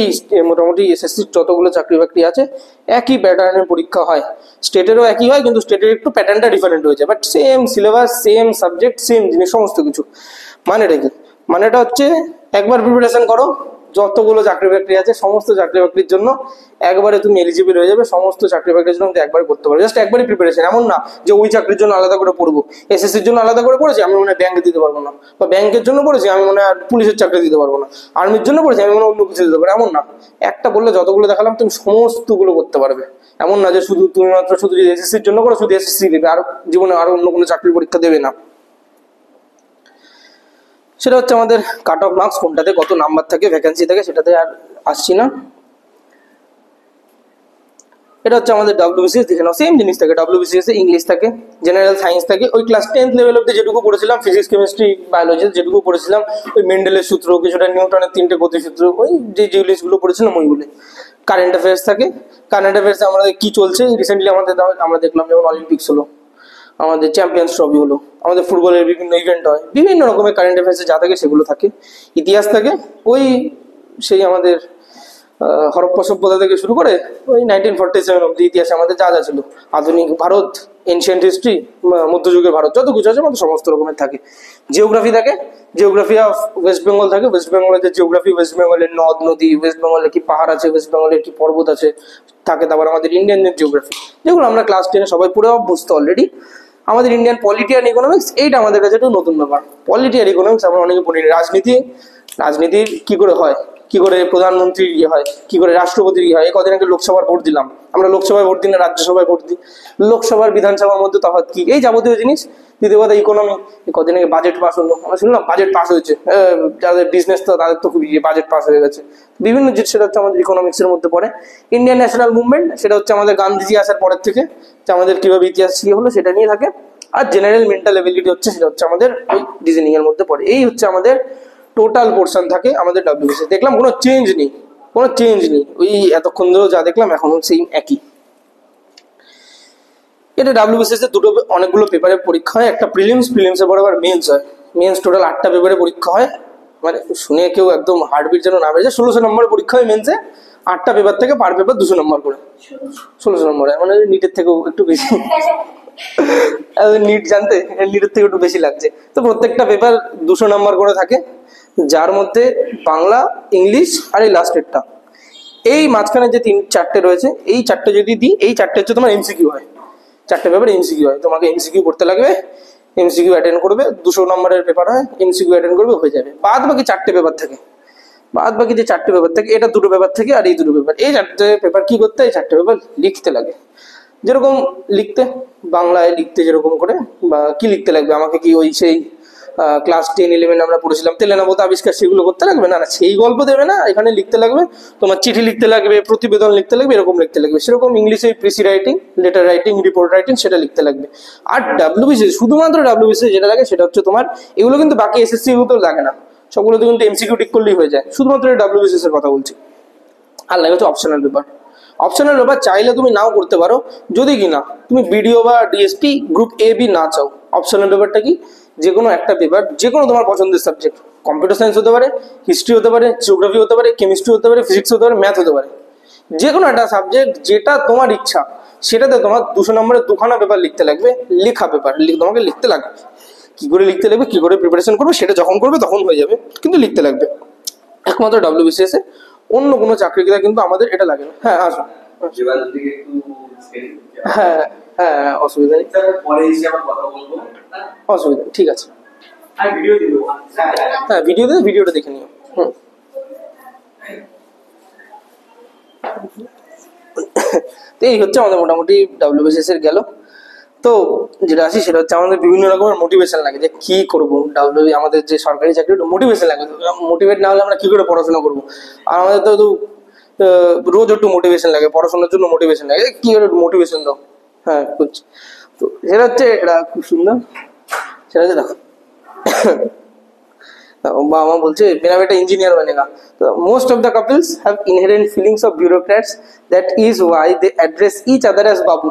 মোটামুটি এসএসসির যতগুলো চাকরি বাকরি আছে একই প্যাটার্নের পরীক্ষা হয়, স্টেটেরও একই হয়, কিন্তু স্টেটের একটু প্যাটার্নটা ডিফারেন্ট হয়েছে, but same syllabus, same subject, same জিনিস, সমস্ত কিছু। মানেটা কি? মানেটা হচ্ছে একবার প্রিপারেশন করো, যতগুলো চাকরি বাকরি আছে সমস্ত চাকরি বাকরির জন্য একবারে তুমি এলিজিবল হয়ে যাবে, সমস্ত চাকরি বাকরির জন্য একবারে করতে পারবে, জাস্ট একবারই প্রিপারেশন। এমন না যে ওই চাকরির জন্য আলাদা করে পড়বো, এসএসসির জন্য আলাদা করে পড়েছি আমি মনে হয় ব্যাংকে দিতে পারবো না, বা ব্যাংকের জন্য পড়েছি আমি মনে হয় পুলিশের চাকরি দিতে পারবো না, আর্মির জন্য পড়েছি আমি মনে হয় অন্য কিছু দিতে পারবো, এমন না। একটা বললে যতগুলো দেখালাম তুমি সমস্তগুলো করতে পারবে, এমন না যে শুধু তুমি মাত্র শুধু যদি এসএসসির জন্য করো শুধু এসএসসি দেবে, আর জীবনে আরো অন্য কোনো চাকরির পরীক্ষা দেবে না। সেটা হচ্ছে আমাদের কাট অফ মার্কস, কোনটাতে কত নাম্বার থাকে, ভ্যাকেন্সি থাকে, সেটাতে আর আসছি না। এটা হচ্ছে আমাদের ডব্লিউবিসিএস, দেখে নাও সেম জিনিস থাকে, ডব্লিউবিসিএস এ ইংলিশ থাকে, জেনারেল সায়েন্স থাকে, ওই ক্লাস 10th লেভেল অব্দি যেটুকু পড়েছিলাম, ফিজিক্স কেমিস্ট্রি বায়োলজি যেটুকু পড়েছিলাম, ওই মেন্ডেলের সূত্র, কিছুটা নিউটনের 3টে গতিসূত্র, ওই যে জিনিসগুলো পড়েছিলাম ওইগুলো। কারেন্ট অ্যাফেয়ার্স থাকে, কারেন্ট অ্যাফেয়ার্সে আমাদের কি চলছে রিসেন্টলি আমরা দেখলাম, যেমন অলিম্পিক্স হলো, আমাদের চ্যাম্পিয়ন্স ট্রফি হলো, আমাদের ফুটবলের বিভিন্ন ইভেন্ট হয়, বিভিন্ন রকমের কারেন্ট অ্যাফেয়ার্সে যা থাকে সেগুলো থাকে। ইতিহাস থাকে, ওই সেই আমাদের হরপ্পা সভ্যতা থেকে শুরু করে ওই 1947 অব্দি ইতিহাসে আমাদের যা যা ছিল, আধুনিক ভারত, এনশিয়েন্ট হিস্ট্রি, মধ্যযুগের ভারত, যত কিছু আছে আমাদের সমস্ত রকমের থাকে। জিওগ্রাফি থাকে, জিওগ্রাফি অফ ওয়েস্ট বেঙ্গল থাকে, ওয়েস্ট বেঙ্গলের যে জিওগ্রাফি, ওয়েস্ট বেঙ্গলের নদ নদী, ওয়েস্ট বেঙ্গলের কি পাহাড় আছে, ওয়েস্ট বেঙ্গলের কি পর্বত আছে থাকে। তারপর আমাদের ইন্ডিয়ানের জিওগ্রাফি, যেগুলো আমরা ক্লাস 10-এ সবাই পুরো অভ্যস্ত অলরেডি। আমাদের ইন্ডিয়ান পলিটি আর ইকোনমিক্স, এইটা আমাদের কাছে একটু নতুন ব্যাপার। পলিটি আর ইকোনমিক্স আমরা অনেকে পড়িনি। রাজনীতির কি করে হয়, কি করে প্রধানমন্ত্রীর ইয়ে হয়, কি করে রাষ্ট্রপতির ইয়ে হয়। কদিন আগে লোকসভার ভোট দিলাম, আমরা লোকসভায় ভোট দিই না রাজ্যসভায় ভোট দিই, লোকসভার বিধানসভার মধ্যে তফাৎ কি, এই যাবতীয় জিনিস। দ্বিতীয় কথা ইকোনমি, কদিন আগে বাজেট পাস হলো, আমরা শুনলাম বাজেট পাস হয়েছে, যাদের বিজনেস তো তাদের তো খুবই বাজেট পাস হয়ে গেছে, বিভিন্ন জিনিস, সেটা হচ্ছে আমাদের ইকোনমিক্স এর মধ্যে পড়ে। ইন্ডিয়ান ন্যাশনাল মুভমেন্ট, সেটা হচ্ছে আমাদের গান্ধীজি আসার পরের থেকে যে আমাদের কিভাবে ইতিহাস কি হলো সেটা নিয়ে থাকে। আর জেনারেল মেন্টাল এবিলিটি হচ্ছে, সেটা হচ্ছে আমাদের ওই রিজনিং এর মধ্যে পড়ে। এই হচ্ছে আমাদের টোটাল পোর্শন থাকে আমাদের ডব্লিউবিসি। দেখলাম কোনো চেঞ্জ নেই, ওই এতক্ষণ ধরে যা দেখলাম এখনো সেই একই। এটা ডব্লিউবিসিএস এর অনেকগুলো পেপারের পরীক্ষা হয়, একটা প্রিলিমসের পর আবার মেন্স হয়। মেন্স টোটাল 8টা পেপারে পরীক্ষা হয়, মানে শুনে কেউ একদম হার্টবিট যেন না বেড়ে যায়। 1600 নম্বরের পরীক্ষা হয় মেন্সে, 8টা পেপার থেকে পার পেপার 200 নম্বর করে, 1600 নম্বরে, মানে নিটের থেকেও একটু বেশি। নিট জানতে, নিটের থেকে একটু বেশি লাগছে। তো প্রত্যেকটা পেপার 200 নম্বর করে থাকে, যার মধ্যে বাংলা, ইংলিশ আর এই লাস্টেরটা, এই মাঝখানে যে 3-4টে রয়েছে, এই 4টে যদি দিই, এই 4টে হচ্ছে তোমার এমসিকিউ হয়। 4টে পেপার এমসিকিউ হয়, তোমাকে এমসিকিউ করতে লাগবে, এমসিকিউ অ্যাটেন্ড করবে, 200 নম্বরের পেপার হয়, এমসিকিউ অ্যাটেন্ড করবে, হয়ে যাবে। বাদ বাকি 4টে পেপার থাকে, যে 4টে পেপার থাকে, এটা 2টো পেপার থেকে, আর এই 2টো পেপার, এই 4টে পেপার কি করতে, এই 4টে পেপার লিখতে লাগে। যেরকম লিখতে, বাংলায় লিখতে যেরকম করে, বা কি লিখতে লাগবে আমাকে, কি ওই সেই ক্লাস 10-11 আমরা পড়েছিলাম তেলেনাবত আবিষ্কার, সেগুলো করতে লাগবে না, সেই গল্প দেবে না, এখানে লিখতে লাগবে তোমার, চিঠি লিখতে লাগবে, প্রতিবেদন লিখতে লাগবে, এরকম লিখতে লাগবে। সেরকম ইংলিশে precis writing, letter writing, report writing, সেটা লিখতে লাগবে। আর ডব্লিউবিসি, শুধুমাত্র ডব্লিউবিসি যেটা লাগে সেটা হচ্ছে তোমার, এগুলো কিন্তু বাকি এসএসসি গুলোতেও লাগে না, সবগুলোতে কিন্তু এমসিকিউ টিক করলেই হয়ে যায়, শুধুমাত্র ডব্লিউবিসিএস এর কথা বলছি। আর লাগে হচ্ছে অপশনাল পেপার। অপশনাল পেপার চাইলে তুমি নাও করতে পারো, যদি কিনা তুমি বিডিও বা ডিএসপি গ্রুপ এ বি না চাও। অপশনাল পেপারটা কি, যে কোনো একটা পেপার, যে কোনো তোমার পছন্দের সাবজেক্ট, কম্পিউটার সায়েন্স হতে পারে, হিস্ট্রি হতে পারে, জিওগ্রাফি হতে পারে, কেমিস্ট্রি হতে পারে, ফিজিক্স হতে পারে, ম্যাথ হতে পারে, যে কোনো একটা সাবজেক্ট যেটা তোমার ইচ্ছা, সেটাতে তোমার 200 নম্বরের 2খানা পেপার লিখতে লাগবে, লেখা পেপার তোমাকে লিখতে লাগবে। কি করে লিখতে লাগবে, কি করে প্রিপারেশন করবে, সেটা যখন করবে তখন হয়ে যাবে, কিন্তু লিখতে লাগবে। একমাত্র ডব্লিউবিসিএস এ, অন্য কোনো চাকরিতে কিন্তু আমাদের এটা লাগে না। হ্যাঁ আসুন। হ্যাঁ হ্যাঁ, অসুবিধা নেই, অসুবিধা নেই, ঠিক আছে। হ্যাঁ ভিডিও দিলে ভিডিওটা দেখে নিও। তো এই হচ্ছে আমাদের মোটামুটি ডব্লিউবিসিএস এর গেল। তো যেটা আসি সেটা হচ্ছে আমাদের বিভিন্ন রকমের মোটিভেশন লাগে, যে কি করবো আমাদের যে সরকারি চাকরি, মোটিভেশন লাগে। মোটিভেট না হলে আমরা কি করে পড়াশোনা করবো। আর আমাদের তো রোজ একটু মোটিভেশন লাগে, পড়াশোনার জন্য মোটিভেশন লাগে, কি করে মোটিভেশন দাও। হ্যাঁ বুঝছি। তো সেটা হচ্ছে, এটা খুব সুন্দর, সেটা হচ্ছে দেখো, बाबा माँ बोलते मेरा बेटा इंजीनियर बनेगा। तो most of the couples have inherent feelings of bureaucrats, that is why they address each other as babu.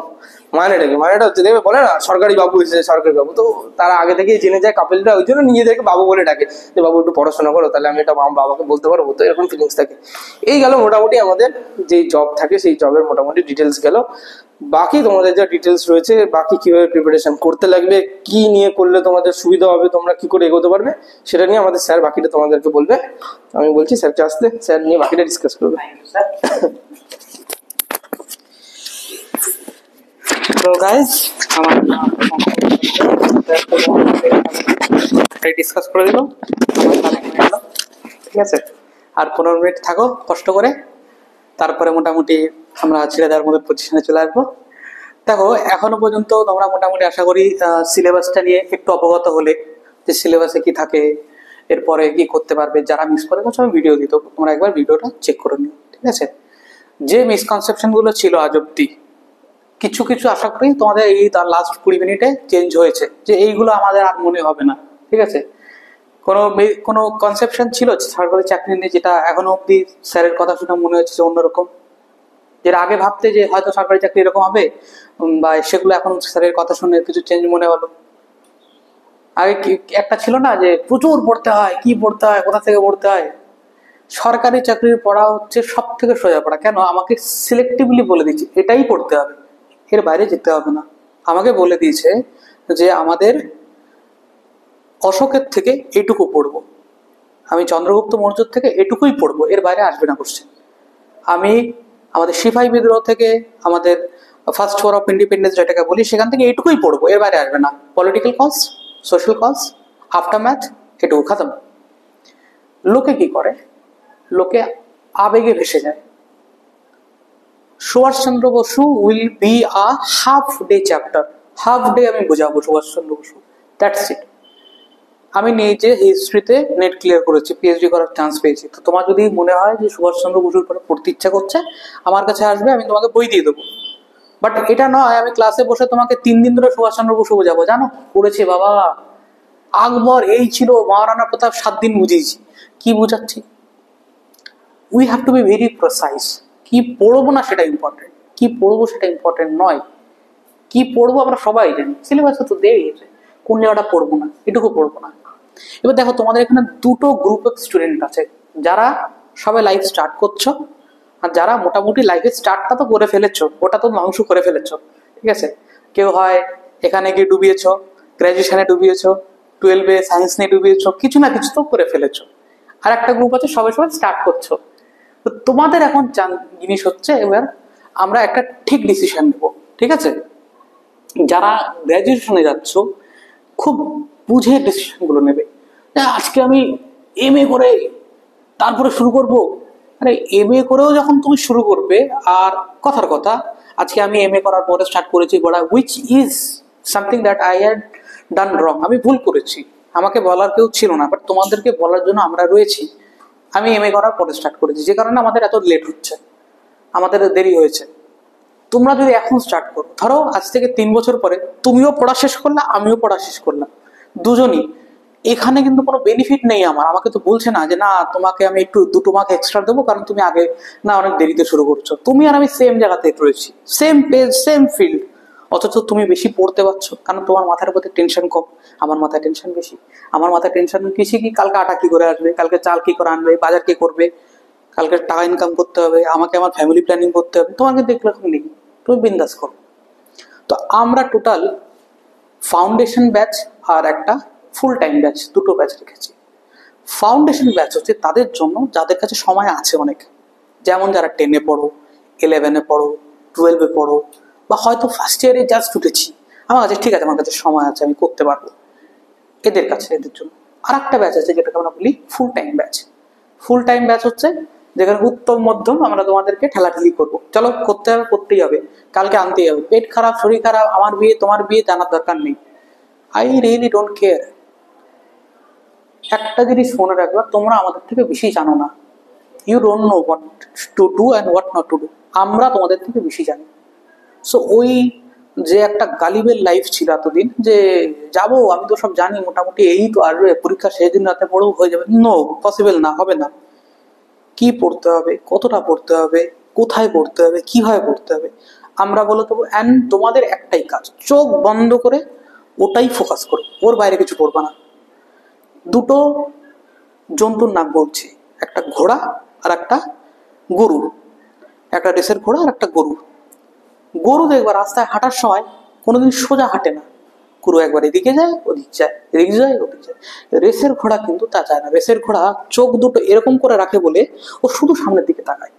মানেটা হচ্ছে দেখবে বলে না সরকারি বাবু এসেছে, সরকারি বাবু, তো তারা আগে থেকেই জেনে যায় কাপেলরা, ওই জন্য নিজেদেরকে বাবু বলে ডাকে যে বাবু একটু পড়াশোনা করো, তাহলে আমি এটা বাবাকে বলতে পারবো, তো এরকম ফিলিংস থাকে। এই গেল মোটামুটি আমাদের যে জব থাকে সেই জবের মোটামুটি ডিটেলস গেল। বাকি তোমাদের যা ডিটেলস রয়েছে, বাকি কিভাবে প্রিপারেশন করতে লাগবে, কি নিয়ে করলে তোমাদের সুবিধা হবে, তোমরা কি করে এগোতে পারবে, সেটা নিয়ে আমাদের স্যার বাকিটা তোমাদেরকে বলবে। আমি বলছি স্যারকে আসতে, স্যার নিয়ে বাকিটা ডিসকাস করবে। তো গাইস আমার ডিসকাস করে দিল, ঠিক আছে? আর 15 মিনিট থাকো কষ্ট করে, তারপরে মোটামুটি আমরা ছেড়ে দেওয়ার মতো পজিশনে চলে আসবো। দেখো এখনো পর্যন্ত তোমরা মোটামুটি আশা করি সিলেবাসটা নিয়ে একটু অবগত হলে, যে সিলেবাসে কি থাকে, এরপরে কি করতে পারবে। যারা মিস করে গেছো আমি ভিডিও দিত, তোমরা একবার ভিডিওটা চেক করে নিও, ঠিক আছে? যে মিসকনসেপশন গুলো ছিল আজ অব্দি, কিছু কিছু আশা করি তোমাদের এই লাস্ট 20 মিনিটে চেঞ্জ হয়েছে, যে এইগুলো আমাদের আর মনে হবে না, ঠিক আছে? কোনো কনসেপশন ছিল সরকারি চাকরি নিয়ে যেটা এখনো অব্দি স্যারের কথা শুনে মনে হচ্ছে যে অন্যরকম, যেটা আগে ভাবতে যে হয়তো সরকারি চাকরি এরকম হবে, বা সেগুলো এখন স্যারের কথা শুনে কিছু চেঞ্জ মনে হলো? আগে একটা ছিল না যে প্রচুর পড়তে হয়, কি পড়তে হয়, কোথা থেকে পড়তে হয়। সরকারি চাকরির পড়া হচ্ছে সব থেকে সোজা পড়া। কেন? আমাকে সিলেক্টিভলি বলে দিচ্ছে এটাই পড়তে হবে, এর বাইরে যেতে হবে না। আমাকে বলে দিয়েছে যে আমাদের অশোকের থেকে এইটুকু পড়বো, আমি চন্দ্রগুপ্ত মৌর্য থেকে এটুকুই পড়বো, এর বাইরে আসবে না কোশ্চেন। আমি আমাদের সিপাহী বিদ্রোহ থেকে, আমাদের ফার্স্ট ওয়ার অফ ইন্ডিপেন্ডেন্স যেটাকে বলি, সেখান থেকে এইটুকুই পড়বো, এর বাইরে আসবে না। Political cause, social cause, aftermath, এটুকু খতম। লোকে কি করে? লোকে আবেগে ভেসে যায়। Subhas Chandra Bose will be a half day chapter, half day আমি বোঝাবো সুভাষচন্দ্র বসু, দ্যাটস ইট। আমি নিজে হিস্ট্রিতে নেট ক্লিয়ার করেছি, পিএইচডি করার চান্স পেয়েছি। তো তোমার যদি মনে হয় যে সুভাষচন্দ্র বসুর পরে পড়তে ইচ্ছা করছে, আমার কাছে আসবে, আমি তোমাকে বই দিয়ে দেবো। বাট এটা নয় আমি ক্লাসে বসে তোমাকে 3 দিন ধরে সুভাষচন্দ্র বসু বোঝাবো। জানো পড়েছি বাবা, আকবর এই ছিল, মহারানা প্রতাপ 7 দিন বুঝিয়েছি। কি বুঝাচ্ছি? We have to be very precise. কি পড়বো না সেটা ইম্পর্টেন্ট, কি পড়বো সেটা ইম্পর্টেন্ট নয়। কি পড়বো আমরা সবাই জানি, সিলেবাসে তো দেই কোন জায়গাটা পড়বো না, এটুকু পড়বো না। এবার দেখো তোমাদের এখানে দুটো গ্রুপ অফ স্টুডেন্ট আছে, যারা সবাই লাইফ স্টার্ট করছো, আর যারা মোটামুটি লাইফের স্টার্টটা তো করে ফেলেছো, ওটা তো ধ্বংস করে ফেলেছো, ঠিক আছে? কেউ হয় এখানে গিয়ে ডুবিয়েছো, গ্রাজুয়েশনে ডুবিয়েছো, 12-এ সায়েন্স নিয়ে ডুবিয়েছো, কিছু না কিছু তো করে ফেলেছো। আর একটা গ্রুপ আছে সবাই সবাই স্টার্ট করছো। তো তোমাদের এখন জিনিস হচ্ছে এবার আমরা একটা ঠিক ডিসিশন নেব, ঠিক আছে? যারা গ্র্যাজুয়েশনে যাচ্ছ খুব বুঝে ডিসিশন গুলো নেবে। আজকে আমি এমএ করে তারপরে শুরু করব, আরে এমএ করেও যখন তুমি শুরু করবে, আর কথার কথা আজকে আমি এমএ করার পরে স্টার্ট করেছি পড়া, which is something that I had done wrong. আমি ভুল করেছি, আমাকে বলার কেউ ছিল না, বাট তোমাদেরকে বলার জন্য আমরা রয়েছি। আমি এমএ করার পরে স্টার্ট করেছি, যে কারণে আমাদের এত লেট হচ্ছে, আমাদের দেরি হয়েছে। তোমরা যদি এখন স্টার্ট করো, ধরো আজ থেকে 3 বছর পরে তুমিও পড়া শেষ করলে, আমিও পড়া শেষ করলাম, দুজনই, এখানে কিন্তু কোনো বেনিফিট নেই আমার। আমাকে তো বলছে না যে না তোমাকে আমি একটু 2 মার্ক এক্সট্রা দেবো কারণ তুমি আগে না অনেক দেরিতে শুরু করছো। তুমি আর আমি সেম জায়গাতে রয়েছি, সেম পেজ, সেম ফিল্ড, অথচ তুমি বেশি পড়তে পারছো কারণ তোমার মাথার উপরে টেনশন কম, আমার মাথায় টেনশন বেশি। আমার মাথায় টেনশন বেশি কি, কালকে আটা কি করে আসবে, কালকে চাল কি করে আনবে, বাজার কি করবে, কালকে টাকা ইনকাম করতে হবে, আমাকে আমার ফ্যামিলি প্ল্যানিং করতে হবে। তোমাকে দেখলে এখন নেই, তুমি বিন্দাস করো। তো আমরা টোটাল ফাউন্ডেশন ব্যাচ আর একটা ফুল টাইম ব্যাচ, দুটো ব্যাচ রেখেছি। ফাউন্ডেশন ব্যাচ হচ্ছে তাদের জন্য যাদের কাছে সময় আছে অনেক, যেমন যারা 10-এ পড়ো, 11-এ পড়ো, 12-এ পড়ো, বা হয়তো ফার্স্ট ইয়ারে জাস্ট উঠেছি, আমার কাছে ঠিক আছে, আমার কাছে সময় আছে, আমি করতে পারবো, এদের কাছে, এদের জন্য। আর একটা ব্যাচ আছে যেটাকে আমরা বলি full time batch. Full time batch হচ্ছে যেখানে উত্তম মধ্যম আমরা তোমাদেরকে ঠেলাঠেলি করবো, চলো করতে হবে, করতেই হবে, কালকে আনতেই হবে, পেট খারাপ, শরীর খারাপ, আমার বিয়ে, তোমার বিয়ে, জানার দরকার নেই। I really don't care. একটা জিনিস মনে রাখবা, তোমরা আমাদের থেকে বেশি জানো না। You don't know what to do and what not to do. আমরা তোমাদের থেকে বেশি জানি। সো ওই যে একটা গালিবের লাইফ ছিল এতদিন, যে যাবো আমি তো সব জানি মোটামুটি, এই তো আসবে পরীক্ষা সেই দিন রাতে পড়েও হয়ে যাবে, নো পসিবল না, হবে না। কি পড়তে হবে, কতটা পড়তে হবে, কোথায় পড়তে হবে, কিভাবে পড়তে হবে আমরা বলে দেবো। অ্যান্ড তোমাদের একটাই কাজ, চোখ বন্ধ করে ওটাই ফোকাস করো, ওর বাইরে কিছু পড়বা না। দুটো জন্তুর নাম বলছি, একটা ঘোড়া আর একটা গরু, একটা রেসের ঘোড়া আর একটা গরু। গরু দেখবা রাস্তায় হাঁটার সময় কোনোদিন সোজা হাঁটে না, গরু একবার এদিকে যায় ওদিক যায়, এদিকে যায় ওদিক যায়। রেসের ঘোড়া কিন্তু তা যায় না, রেসের ঘোড়া চোখ দুটো এরকম করে রাখে বলে ও শুধু সামনের দিকে তাকায়।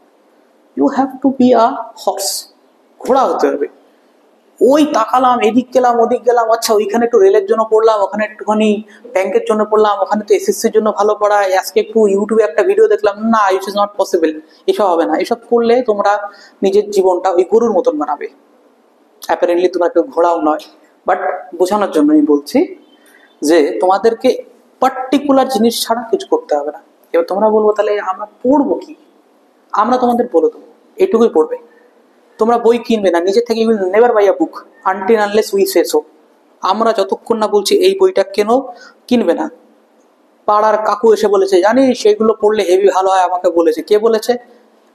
You have to be a horse, ঘোড়া হতে হবে। ওই তাকালাম, এদিক গেলাম ওদিক গেলাম, আচ্ছা ওইখানে একটু রেলের জন্য পড়লাম, ওখানে একটুখানি ব্যাংকের জন্য পড়লাম, ওখানে তো এসএসসির জন্য ভালো পড়ায়, আজকে একটু ইউটিউবে একটা ভিডিও দেখলাম, না ইট ইজ নট পসিবল। এসব হবে না, এসব করলে তোমরা নিজের জীবনটা ওই গরুর মতন বানাবে। অ্যাপারেন্টলি তোমরা কেউ ঘোড়াও নয়, বাট বোঝানোর জন্য আমি বলছি যে তোমাদেরকে পার্টিকুলার জিনিস ছাড়া কিছু করতে হবে না। এবার তোমরা বলবো তাহলে আমরা পড়বো কি, আমরা তোমাদের বলে দেবো এইটুকুই পড়বে। তোমরা বই কিনবে না, নিজে থেকে you will never buy a book until unless we say so. আমরা যতক্ষণ না বলছি এই বইটা কেনো, কিনবে না। পাড়ার কাকু এসে বলেছে জানিস সেইগুলো পড়লে হেভি ভালো হয়, আমাকে বলেছে। কে বলেছে?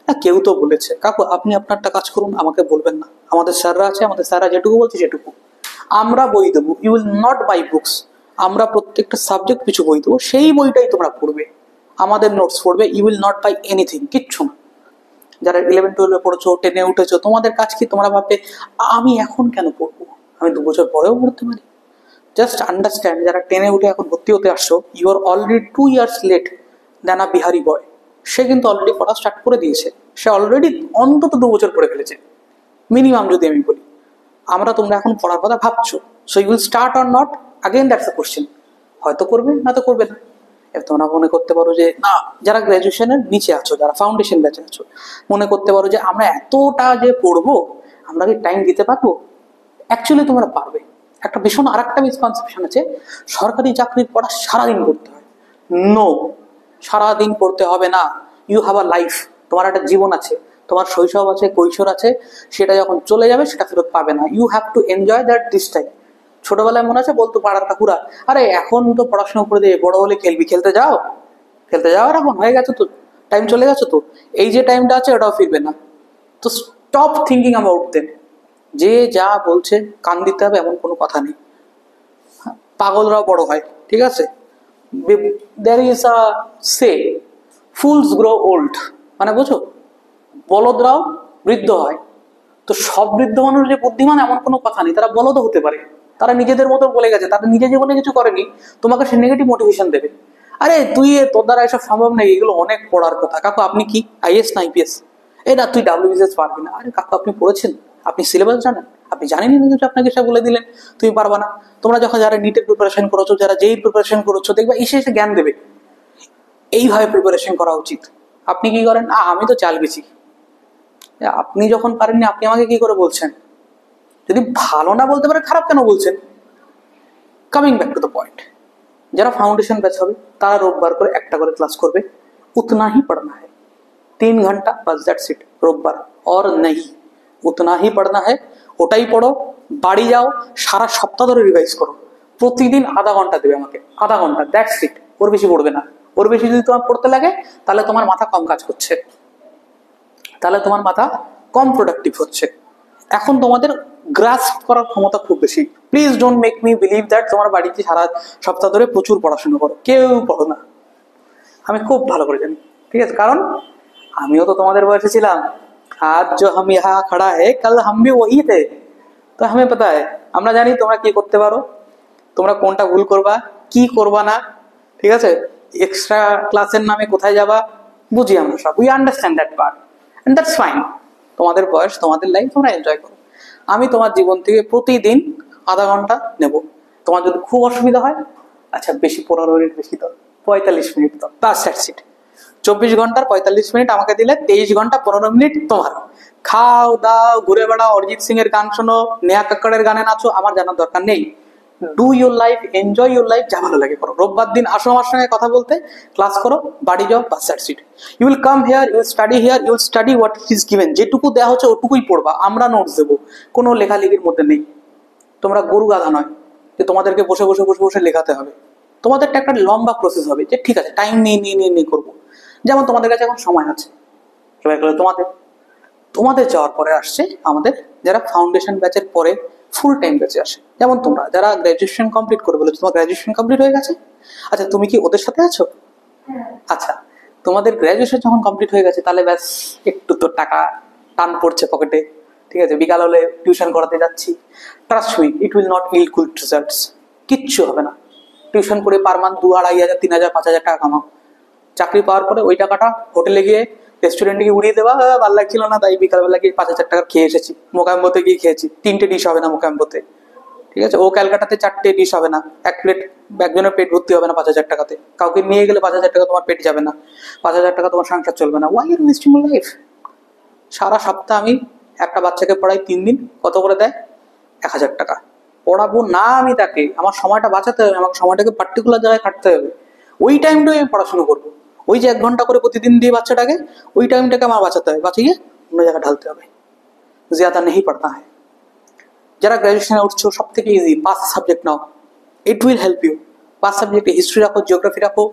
না কেউ তো বলেছে। কাকু আপনি আপনারটা কাজ করুন, আমাকে বলবেন না। আমাদের স্যাররা আছে, আমাদের স্যাররা যেটুকু বলছে সেটুকু। আমরা বই দেবো, you will not buy books. আমরা প্রত্যেকটা সাবজেক্ট কিছু বই দেবো, সেই বইটাই তোমরা পড়বে, আমাদের নোটস পড়বে। You will not buy anything, কিচ্ছু না। যারা 11-12 পড়েছো, 10-এ উঠেছো, তোমাদের কাজ কি? তোমরা ভাববে আমি এখন কেন পড়বো, আমি 2 বছর পরেও পড়তে পারি। জাস্ট আন্ডারস্ট্যান্ড, যারা 10-এ উঠে এখন ভর্তি হতে আসছো, you are already 2 years late then a Bihari boy. সে কিন্তু অলরেডি পড়া স্টার্ট করে দিয়েছে, সে অলরেডি অন্তত 2 বছর পড়ে ফেলেছে মিনিমাম, যদি আমি বলি। তোমরা এখন পড়ার কথা ভাবছো, so you will start or not, again that's a question. হয়তো করবে, না তো করবে না। এবার তোমরা মনে করতে পারো যে না, যারা গ্র্যাজুয়েশনের নিচে আছো, যারা ফাউন্ডেশন ব্যাচে আছো, মনে করতে পারো যে আমরা এতটা যে পড়বো, আমরা কি টাইম দিতে পারবো? অ্যাকচুয়ালি তোমরা পারবে। একটা ভীষণ আর একটা মিসকনসেপশন আছে, সরকারি চাকরির পড়া সারাদিন পড়তে হয়। নো, সারাদিন পড়তে হবে না। ইউ হ্যাভ আ লাইফ, তোমার একটা জীবন আছে, তোমার শৈশব আছে, কৈশোর আছে, সেটা যখন চলে যাবে সেটা ফেরত পাবে না। You have to enjoy that this time. ছোটবেলায় মনে আছে বলতো পাড়ার কাকুরা, আরে এখন তো পড়াশোনা করে দিয়ে বড় হলে খেলবি, খেলতে যাও, খেলতে যাও, আর এখন হয়ে গেছে তো, টাইম চলে গেছে তো, এই যে টাইমটা আছে ওটাও ফিরবে না। তো স্টপ থিঙ্কিং অ্যাবাউট দেম। যে যা বলছে কান দিতে হবে এমন কোনো কথা নেই। পাগলরাও বড় হয়, ঠিক আছে? There is a say, fools grow old, মানে বুঝো, বলদরাও বৃদ্ধ হয়। তো সব বৃদ্ধ মানুষ যে বুদ্ধিমান এমন কোনো কথা নেই, তারা বলদও হতে পারে। তারা নিজেদের মতো বলে গেছে, তারা নিজের জীবনে কিছু করেনি, তোমাকে সে নেগেটিভ মোটিভেশন দেবে। আরে তুই তোর দ্বারা এসব সম্ভব নেই, এগুলো অনেক পড়ার কথা। কাকু আপনি কি আইএস না আইপিএস? এই না তুই ডাব্লিউবিসিএস পারবি না। আরে কাকু আপনি পড়েছেন, আপনি সিলেবাস জানেন, আপনি জানেনই না কিছু, আপনাকে সে বলে দিলেন তুমি পারবা না। তোমরা যখন যারা নিটের প্রিপারেশন করেছো, যারা জেইর প্রিপারেশন করেছো, দেখবা এসে এসে জ্ঞান দেবে এইভাবে প্রিপারেশন করা উচিত। আপনি কি করেন? আমি তো চাল বেশি। আপনি যখন পারেননি আপনি আমাকে কি করে বলছেন? যদি ভালো না বলতে পারে খারাপ কেন বলছেন? Coming back to the point, যারা ফাউন্ডেশন ব্যাচ হবে তারা রোববার করে একটা করে ক্লাস করবে, উतना ही पढ़ना है, 3 घंटा बस, दैट्स इट, রোববার और नहीं, उतना ही पढ़ना है। ওটাই পড়ো, বাড়ি যাও, সারা সপ্তাহ ধরে রিভাইজ করো, প্রতিদিন আধা ঘন্টা দেবে আমাকে, আধা ঘন্টা, দ্যাটস ইট। ওর বেশি পড়বে না। ওর বেশি যদি তোমার পড়তে লাগে তাহলে তোমার মাথা কম কাজ করছে, তাহলে তোমার মাথা কম প্রোডাক্টিভ হচ্ছে। এখন তোমাদের গ্রাস্প করার ক্ষমতা খুব বেশি। Please don't make me believe that তোমার বাড়িতে সারা সপ্তাহ ধরে প্রচুর পড়াশোনা করো, কেউ পড়ো না। আমি খুব ভালো করে জানি, ঠিক আছে? কারণ আমিও তো তোমাদের বয়সে ছিলাম। আজ जो हम यहाँ खड़ा है कल हम भी वही थे, তো हमें पता है, আমরা জানি তোমরা কি করতে পারো, তোমরা কোনটা ভুল করবা, কি করবা না, ঠিক আছে? এক্সট্রা ক্লাসের নামে কোথায় যাবা বুঝি আমরা সব, we understand that part, and that's fine. তোমাদের বয়স, তোমাদের লাইফ, তোমরা এনজয় করো। আমি তোমার জীবন থেকে প্রতিদিন আধা ঘন্টা নেব। তোমার যদি খুব অসুবিধা হয়, আচ্ছা বেশি 15 মিনিট বেশি দাও, 45 মিনিট দাও, বাস দ্যাটস ইট। 24 ঘন্টার 45 মিনিট আমাকে দিলে 23 ঘন্টা 15 মিনিট তোমার। খাও দাও, ঘুরে বেড়াও, অরিজিৎ সিং এর গান শোনো, নেহা কক্কড়ের গানে নাচো, আমার জানার দরকার নেই। Do your life, enjoy your life, যা ভালো লাগে করো। রোববার দিন আসো আমার সঙ্গে কথা বলতে, ক্লাস করো, বাড়ি যাও, বাস that's it. You will come here, you will study here, you will study what is given. যেটুকু দেওয়া হচ্ছে ওটুকুই পড়বা, আমরা নোটস দেবো, কোনো লেখালেখির মধ্যে নেই। তোমরা গরু গাধা নয় যে তোমাদেরকে বসে বসে বসে বসে লেখাতে হবে। তোমাদেরটা একটা লম্বা প্রসেস হবে যে ঠিক আছে টাইম নিয়ে নিয়ে নিয়ে নিয়ে করবো। যেমন তোমাদের কাছে এখন সময় আছে, এবার করে তোমাদের তোমাদের যাওয়ার পরে আসছে আমাদের যারা ফাউন্ডেশন ব্যাচের পরে ফুল টাইম ব্যাচে আসে। যেমন তোমরা যারা গ্র্যাজুয়েশন কমপ্লিট করে বলেছো তোমার গ্র্যাজুয়েশন কমপ্লিট হয়ে গেছে, আচ্ছা তুমি কি ওদের সাথে আছো? আচ্ছা, তোমাদের গ্র্যাজুয়েশন যখন কমপ্লিট হয়ে গেছে তাহলে ব্যাস একটু তো টাকা টান পড়ছে পকেটে, ঠিক আছে, বিকাল হলে টিউশন করাতে যাচ্ছি। Trust me, it will not yield good results. কিচ্ছু হবে না। টিউশন করে পার মান্থ 2,000, 2,500, 3,000, 5,000 টাকা কামাও। চাকরি পাওয়ার পরে ওই টাকাটা হোটেলে গিয়ে রেস্টুরেন্টে গিয়ে উড়িয়ে দেওয়া, ভালো লাগছিল না তাই বিকালবেলা গিয়ে 5,000 টাকা খেয়ে এসেছি। মোকাম্বোতে গিয়ে খেয়েছি, 3টে ডিশ হবে না মোকাম্বোতে, ঠিক আছে। ও ক্যালকাটাতে 4টে ডিশ হবে না, এক প্লেট, একজনের পেট ভর্তি হবে না 5,000 টাকাতে। কাউকে নিয়ে গেলে 5,000 টাকা তোমার পেট যাবে না, 5,000 টাকা তোমার সংসার চলবে না। Why are wasting my life? সারা সপ্তাহ আমি একটা বাচ্চাকে পড়াই 3 দিন, কত করে দেয়? 1,000 টাকা। পড়াবো না আমি তাকে, আমার সময়টা বাঁচাতে হবে, আমার সময়টাকে পার্টিকুলার জায়গায় কাটতে হবে। ওই টাইমটাই আমি পড়াশুনো করবো। ওই যে 1 ঘন্টা করে প্রতিদিন দিয়ে বাচ্চাটাকে, ওই টাইমটাকে আমার বাঁচাতে হবে, বাঁচিয়ে অন্য জায়গায় ঢালতে হবে। জ্যাদা নেই পড়তা হয়। যারা গ্র্যাজুয়েশনে উঠছো সব থেকে ইজি 5 সাবজেক্ট নাও, ইট উইল হেল্প ইউ। 5 সাবজেক্টে হিস্ট্রি রাখো, জিওগ্রাফি রাখো,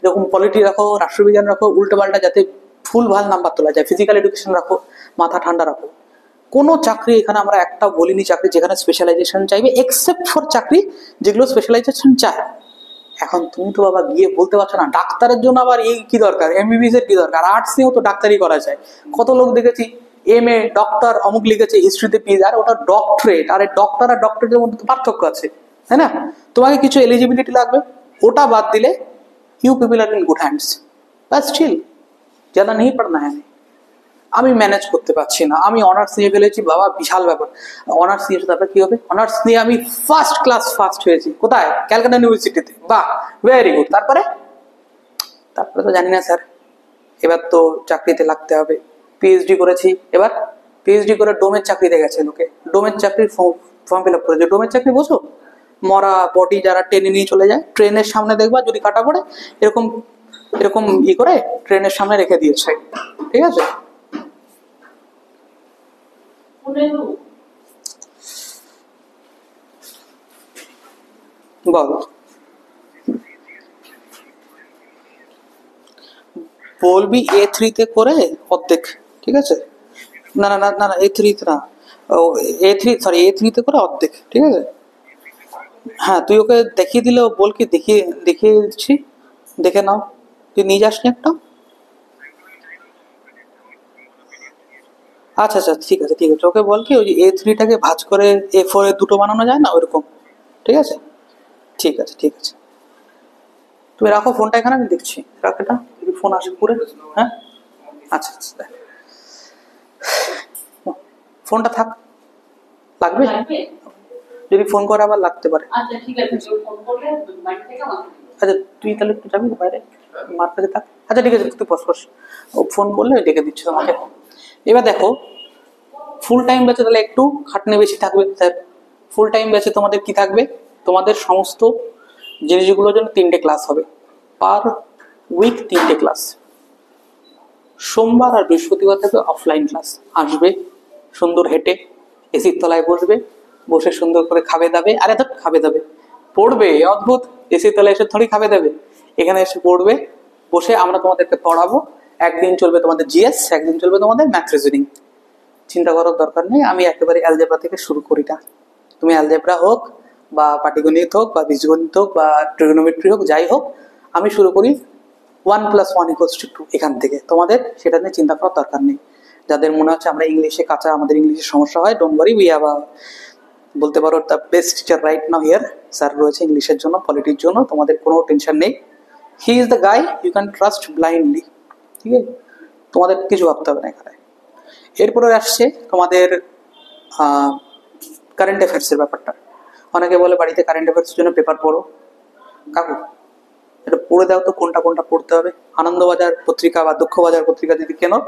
এরকম পলিটি রাখো, রাষ্ট্রবিজ্ঞান রাখো, উল্টো পাল্টা যাতে ফুল ভাল নাম্বার তোলা যায়, ফিজিক্যাল এডুকেশন রাখো, মাথা ঠান্ডা রাখো। কোনো চাকরি এখানে আমরা একটা বলিনি চাকরি যেখানে স্পেশালাইজেশন চাইবে, এক্সেপ্ট ফর চাকরি যেগুলো স্পেশালাইজেশন চায়। এখন তুমি তো বাবা গিয়ে বলতে পারছো না ডাক্তারের জন্য আবার এই কি দরকার, এমবিবিএস এর কি দরকার, আর্টস নিয়েও তো ডাক্তারি করা যায়। কত লোক দেখেছি MA ডক্টর অমুক লিখেছে, হিস্ট্রিতে পিএইচডি, আর ওটা ডক্টরেট। আর ডক্টর আর ডক্টরেটের মধ্যে তো পার্থক্য আছে, তাই না? তোমাকে কিছু এলিজিবিলিটি লাগবে, ওটা বাদ দিলে you people are in good hands. But still জানা নেই পড়না হ্যাঁ। আমি ম্যানেজ করতে পারছি না, আমি অনার্স নিয়ে ফেলেছি, বাবা বিশাল ব্যাপার। অনার্স নিয়ে তারপরে কি হবে? অনার্স নিয়ে আমি ফার্স্ট ক্লাস ফার্স্ট হয়েছি, কোথায়? ক্যালকাটা ইউনিভার্সিটিতে। বাহ, ভেরি গুড। তারপরে তারপরে তো জানি না স্যার, এবার তো চাকরিতে লাগতে হবে। পিএইচডি করেছি, এবার পিএইচডি করে ডোমের চাকরিতে গেছে লোকে, ডোমের চাকরির ফর্ম ফিল আপ করেছে। ডোমের চাকরি বোঝো? মরা বডি যারা টেনে নিয়ে চলে যায়, ট্রেনের সামনে দেখবা যদি কাটা পড়ে এরকম এরকম করে ট্রেনের সামনে রেখে দিয়েছে, ঠিক আছে। বল, বলবি A3 করে অর্ধেক, ঠিক আছে। না না না না A3 না, A3 করে অর্ধেক, ঠিক আছে। হ্যাঁ, তুই ওকে দেখিয়ে দিলে ও বল কি দেখিয়ে দেখিয়ে দিচ্ছি, দেখে নাও। তুই নিয়ে যাসনি একটা? আচ্ছা আচ্ছা, ঠিক আছে ঠিক আছে, ওকে বল কি ওই যে A3টাকে ভাঁজ করে A4 দুটো বানানো যায় না ওইরকম, ঠিক আছে। ঠিক আছে ঠিক আছে, তুমি রাখো ফোনটা এখানে, আমি দেখছি। রাখ এটা, যদি ফোন আসে পুরে। হ্যাঁ আচ্ছা আচ্ছা, দেখ ফোনটা থাক, লাগবে যদি ফোন করে আবার লাগতে পারে। আচ্ছা ঠিক আছে, ফোন করলে বাড়ি থেকে আমাকে। আচ্ছা তুই তাহলে একটু যাবি বাইরে, মার কাছে থাক। আচ্ছা ঠিক আছে, তুই বস, ও ফোন করলে ডেকে দিচ্ছি তোমাকে। এবার দেখো, ফুল টাইম ব্যাচে তাহলে একটু খাটনি বেশি থাকবে। ফুল টাইম ব্যাচে তোমাদের কি থাকবে? তোমাদের সমস্ত জিনিসগুলোর জন্য 3টে ক্লাস হবে, পার উইক 3টে ক্লাস। সোমবার আর বৃহস্পতিবার থাকবে অফলাইন ক্লাস। আসবে সুন্দর হেঁটে, এসির তলায় বসবে, বসে সুন্দর করে খাবে দাবে, আরে তো খাবে দাবে পড়বে। অদ্ভুত, এসির তলায় এসে থোড়ি খাবে দাবে, এখানে এসে পড়বে, বসে আমরা তোমাদেরকে পড়াবো। একদিন চলবে তোমাদের জিএস, একদিন চলবে তোমাদের ম্যাথ রিজনিং। চিন্তা করার দরকার নেই, আমি একেবারে অ্যালজেব্রা থেকে শুরু করি না। তুমি অ্যালজেব্রা হোক বা পাটিগণিত হোক বা বীজগণিত হোক বা ট্রিগোনোমেট্রি হোক, যাই হোক, আমি শুরু করি 1 + 1 = 2 এখান থেকে। তোমাদের সেটা নিয়ে চিন্তা করার দরকার নেই। যাদের মনে হচ্ছে আমরা ইংলিশে কাঁচা, আমাদের ইংলিশে সমস্যা হয়, ডোন্ট ওয়ারি, উই হ্যাভ বলতে পারো the best teacher right now here. Sir রয়েছে ইংলিশের জন্য, পলিটির জন্য, তোমাদের কোনো টেনশন নেই। He is the guy you can trust blindly, ঠিক আছে। তোমাদের কিছু ভাবতে হবে না এখানে। এরপরে আসছে তোমাদের কারেন্ট অ্যাফেয়ার্সের ব্যাপারটা। অনেকে বলে বাড়িতে কারেন্ট অ্যাফেয়ার্সের জন্য পেপার পড়ো। কাকু এটা পড়ে দাও তো, কোনটা কোনটা পড়তে হবে। আনন্দবাজার পত্রিকা বা দুঃখবাজার পত্রিকা যদি কেনো,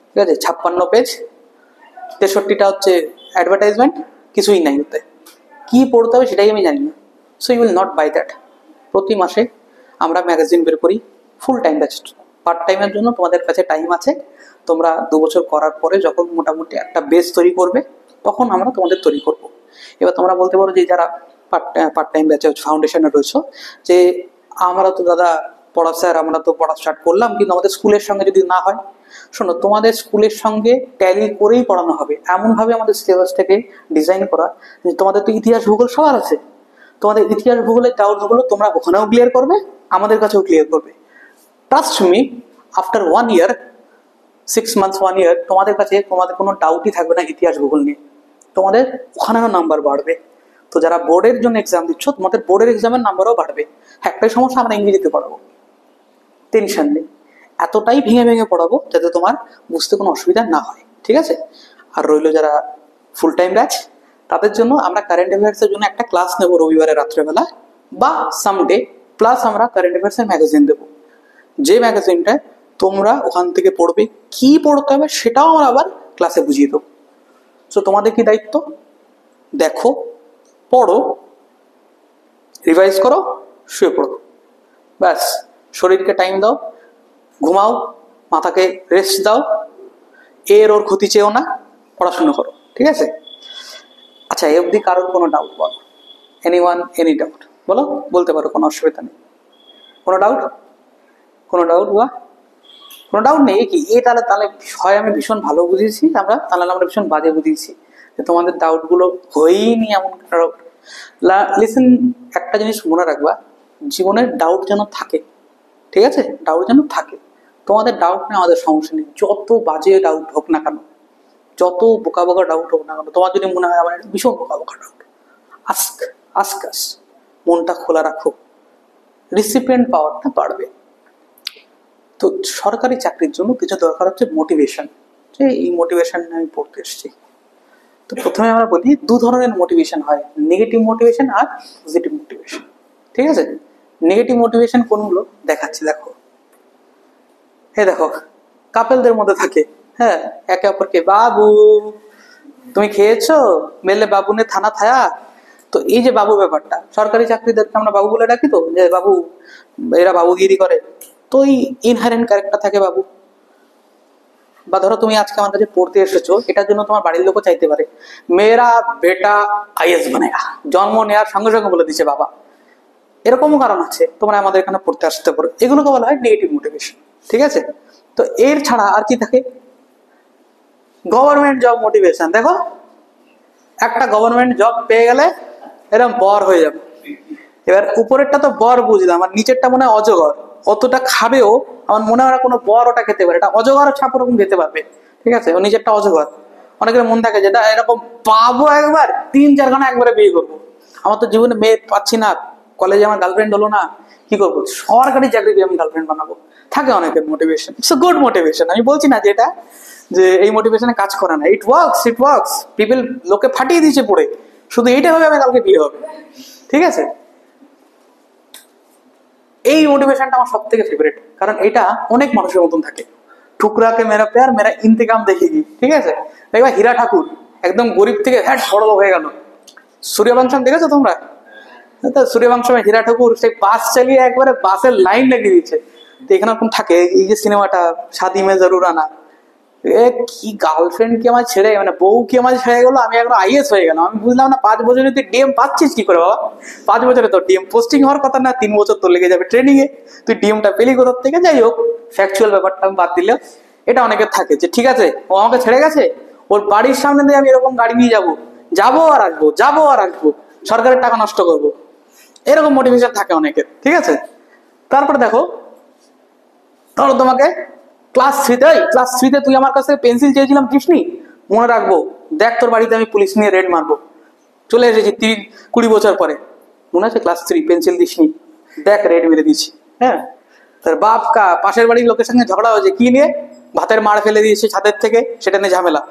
ঠিক আছে, 56 পেজ, 63টা হচ্ছে অ্যাডভার্টাইজমেন্ট, কিছুই নাই ওতে। কি পড়তে হবে সেটাই আমি জানি না। So you will not buy that. প্রতি মাসে আমরা ম্যাগাজিন বের করি ফুল টাইম ব্যাচ। পার্ট টাইমের জন্য তোমাদের কাছে টাইম আছে, তোমরা 2 বছর করার পরে যখন মোটামুটি একটা বেস তৈরি করবে তখন আমরা তোমাদের তৈরি করব। এবার তোমরা বলতে পারো যে যারা পার্ট টাইম ব্যাচে ফাউন্ডেশনে রয়েছে যে আমরা তো দাদা পড়া স্যার, আমরা তো পড়া স্টার্ট করলাম কিন্তু আমাদের স্কুলের সঙ্গে যদি না হয়, শোনো তোমাদের স্কুলের সঙ্গে ট্যালি করেই পড়ানো হবে। এমনভাবে আমাদের সিলেবাস থেকে ডিজাইন করা যে তোমাদের তো ইতিহাস ভূগোল সবার আছে, তোমাদের ইতিহাস ভূগোলের ডাউটগুলো তোমরা ওখানেও ক্লিয়ার করবে, আমাদের কাছেও ক্লিয়ার করবে। ট্রাস্ট মি, আফটার 1 ইয়ার, 6 months 1 year তোমাদের কাছে তোমাদের কোনো ডাউটই থাকবে না ইতিহাস ভূগোল নিয়ে, তোমাদের ওখানেও নাম্বার বাড়বে। তো যারা বোর্ডের জন্য এক্সাম দিচ্ছ তোমাদের বোর্ডের এক্সামের নাম্বারও বাড়বে। একটাই সমস্যা, আমরা ইংরেজিতে পড়াবো, টেনশন নেই, এতটাই ভেঙে ভেঙে পড়াবো যাতে তোমার বুঝতে কোনো অসুবিধা না হয়, ঠিক আছে? আর রইলো যারা ফুল টাইম ব্যাচ, তাদের জন্য আমরা কারেন্ট অ্যাফেয়ার্সের জন্য একটা ক্লাস নেবো রবিবারে রাত্রেবেলা বা সামডে, প্লাস আমরা কারেন্ট অ্যাফেয়ার্সের ম্যাগাজিন দেবো, যে ম্যাগাজিনটা তোমরা ওখান থেকে পড়বে, কি পড়তে হবে সেটাও আমরা আবার ক্লাসে বুঝিয়ে দেবো। সো তোমাদের কি দায়িত্ব? দেখো, পড়ো, রিভাইজ করো, শুয়ে পড়ো, ব্যাস। শরীরকে টাইম দাও, ঘুমাও, মাথাকে রেস্ট দাও, ওর ক্ষতি চেয়েও না, পড়াশোনা করো, ঠিক আছে? আচ্ছা, এ অবধি কারোর কোনো ডাউট বলো? এনিওয়ান, এনি ডাউট বলো, বলতে পারো, কোনো অসুবিধা নেই। কোনো ডাউট? কোনো ডাউট বা কোনো ডাউট নেই কি? তাহলে তাহলে হয় আমি ভীষণ ভালো বুঝিয়েছি তাহলে আমরা ভীষণ বাজে বুঝিয়েছি, যে তোমাদের ডাউটগুলো হয়ইনি এমন ডাউট। লিসেন, একটা জিনিস মনে রাখবা, জীবনের ডাউট যেন থাকে, ঠিক আছে? ডাউট যেন থাকে। তোমাদের ডাউট নেই, আমাদের সমস্যা নেই, যত বাজে ডাউট হোক না কেন, যত বোকা বোকা ডাউট হোক না কেন, তোমার যদি মনে হয় আমার ভীষণ বোকা বোকা ডাউট, আস্ক, মনটা খোলা রাখো, রিসিপিয়েন্ট পাওয়ারটা বাড়বে। তো সরকারি চাকরির জন্য কিছু দরকার হচ্ছে মোটিভেশন, যে এই মোটিভেশন আমি পড়তে এসেছি। তো প্রথমে আমরা বলি 2 ধরনের মোটিভেশন হয়, নেগেটিভ মোটিভেশন আর পজিটিভ মোটিভেশন, ঠিক আছে? নেগেটিভ মোটিভেশন কোনগুলো দেখাচ্ছি, দেখো। দেখো, কাপেলদের মধ্যে থাকে, হ্যাঁ, একে অপরকে বাবু তুমি খেয়েছো, মেলে বাবু নে থানা থায়া। তো এই যে বাবু ব্যাপারটা, সরকারি চাকরিদেরকে আমরা বাবু বলে ডাকি, তো যে বাবু, এরা বাবুগিরি করে, তো এই ইনহারেন্ট ক্যারেক্টার থাকে বাবু। বা ধরো তুমি আজকে আমার কাছে পড়তে এসেছো, এটার জন্য তোমার বাড়ির লোকও চাইতে পারে মেয়েরা বেটা আইএস বানেগা, জন্ম নেওয়ার সঙ্গে সঙ্গে বলে দিচ্ছে বাবা। এরকমও কারণ আছে, তোমরা আমাদের এখানে পড়তে আসতে পারো, এগুলোকে বলা হয় নেগেটিভ মোটিভেশন, ঠিক আছে? তো এর ছাড়া আর কি থাকে? Government job motivation. দেখো, একটা গভর্নমেন্ট জব পেয়ে গেলে এরকম বর হয়ে যাবে। এবার উপরেরটা তো বর বুঝলাম, আর নিচেরটা মনে হয় অজগর, অতটা খাবেও আমার মনে হয় কোনো বর ওটা খেতে পারে, এটা অজগর ছাপ ওরকম খেতে পারবে, ঠিক আছে? ও নিজেরটা অজগর। অনেকের মন থাকে যেটা এরকম পাবো একবার 3-4 খানা একবারে বিয়ে করবো, আমার তো জীবনে মেয়ে পাচ্ছি না, কলেজে আমার গার্লফ্রেন্ড হলো না, কি করবো? সরকারি চাকরি দিয়ে আমি গার্লফ্রেন্ড বানাবো। থাকে অনেকের motivation, it's a good motivation. আমি বলছি না যেটা যে এই মোটিভেশনে কাজ করে না, ইট ওয়ার্কস। পিপল লোকে ফাটিয়ে দিয়েছে পড়ে, শুধু এইটা ভাবে আমি কালকে বিয়ে হবে, ঠিক আছে? এই মোটিভেশনটা আমার সব থেকে ফেভারিট, কারণ এটা অনেক মানুষের মতন থাকে। ঠুকরাকে মেরা প্যার মেরা ইন্তেকাম দেখেগি, ঠিক আছে? দেখবা হীরা ঠাকুর একদম গরিব থেকে বড় লোক হয়ে গেল। সূর্যবংশম দেখেছো তোমরা? সূর্যবংশমে হীরা ঠাকুর সেই বাস চালিয়ে একবারে বাসের লাইন লাগিয়ে দিয়েছে। তো এখানে এরকম থাকে, এই যে সিনেমাটা শাদি মে জরুর আনা, কি গার্লফ্রেন্ড কি আমার ছেড়ে, মানে বউ কি আমার ছেড়ে গেলো, আমি এখন আইএস হয়ে গেলাম। আমি বুঝলাম না 5 বছরে তুই ডিএম পাচ্ছিস কি করে বাবা? 5 বছরে তো ডিএম পোস্টিং হওয়ার কথা না, 3 বছর তো লেগে যাবে ট্রেনিং এ, তুই ডিএমটা পেলি কোথার থেকে? যাই হোক, ফ্যাকচুয়াল ব্যাপারটা আমি বাদ দিলে এটা অনেকের থাকে যে ঠিক আছে ও আমাকে ছেড়ে গেছে, ওর বাড়ির সামনে দিয়ে আমি এরকম গাড়ি নিয়ে যাবো আর আসবো, সরকারের টাকা নষ্ট করবো, এরকম মোটিভেশন থাকে অনেকের, ঠিক আছে? তারপরে দেখো, ধরো তোমাকে ক্লাস 3তে তুই আমার কাছে পেন্সিল চেয়েছিলাম দিসনি, মনে রাখবো, দেখ তোর বাড়িতে আমি পুলিশ নিয়ে রেড মারবো, চলে এসেছি 20 বছর পরে, মনে আছে ক্লাস 3 পেন্সিল দিসনি, দেখ রেড মেরে দিয়েছি। হ্যাঁ, তার বাপ পাশের বাড়ির লোকের সঙ্গে ঝগড়া হয়েছে, কি নিয়ে? ভাতের মার ফেলে দিয়েছে ছাদের থেকে, সেটা নিয়ে ঝামেলা,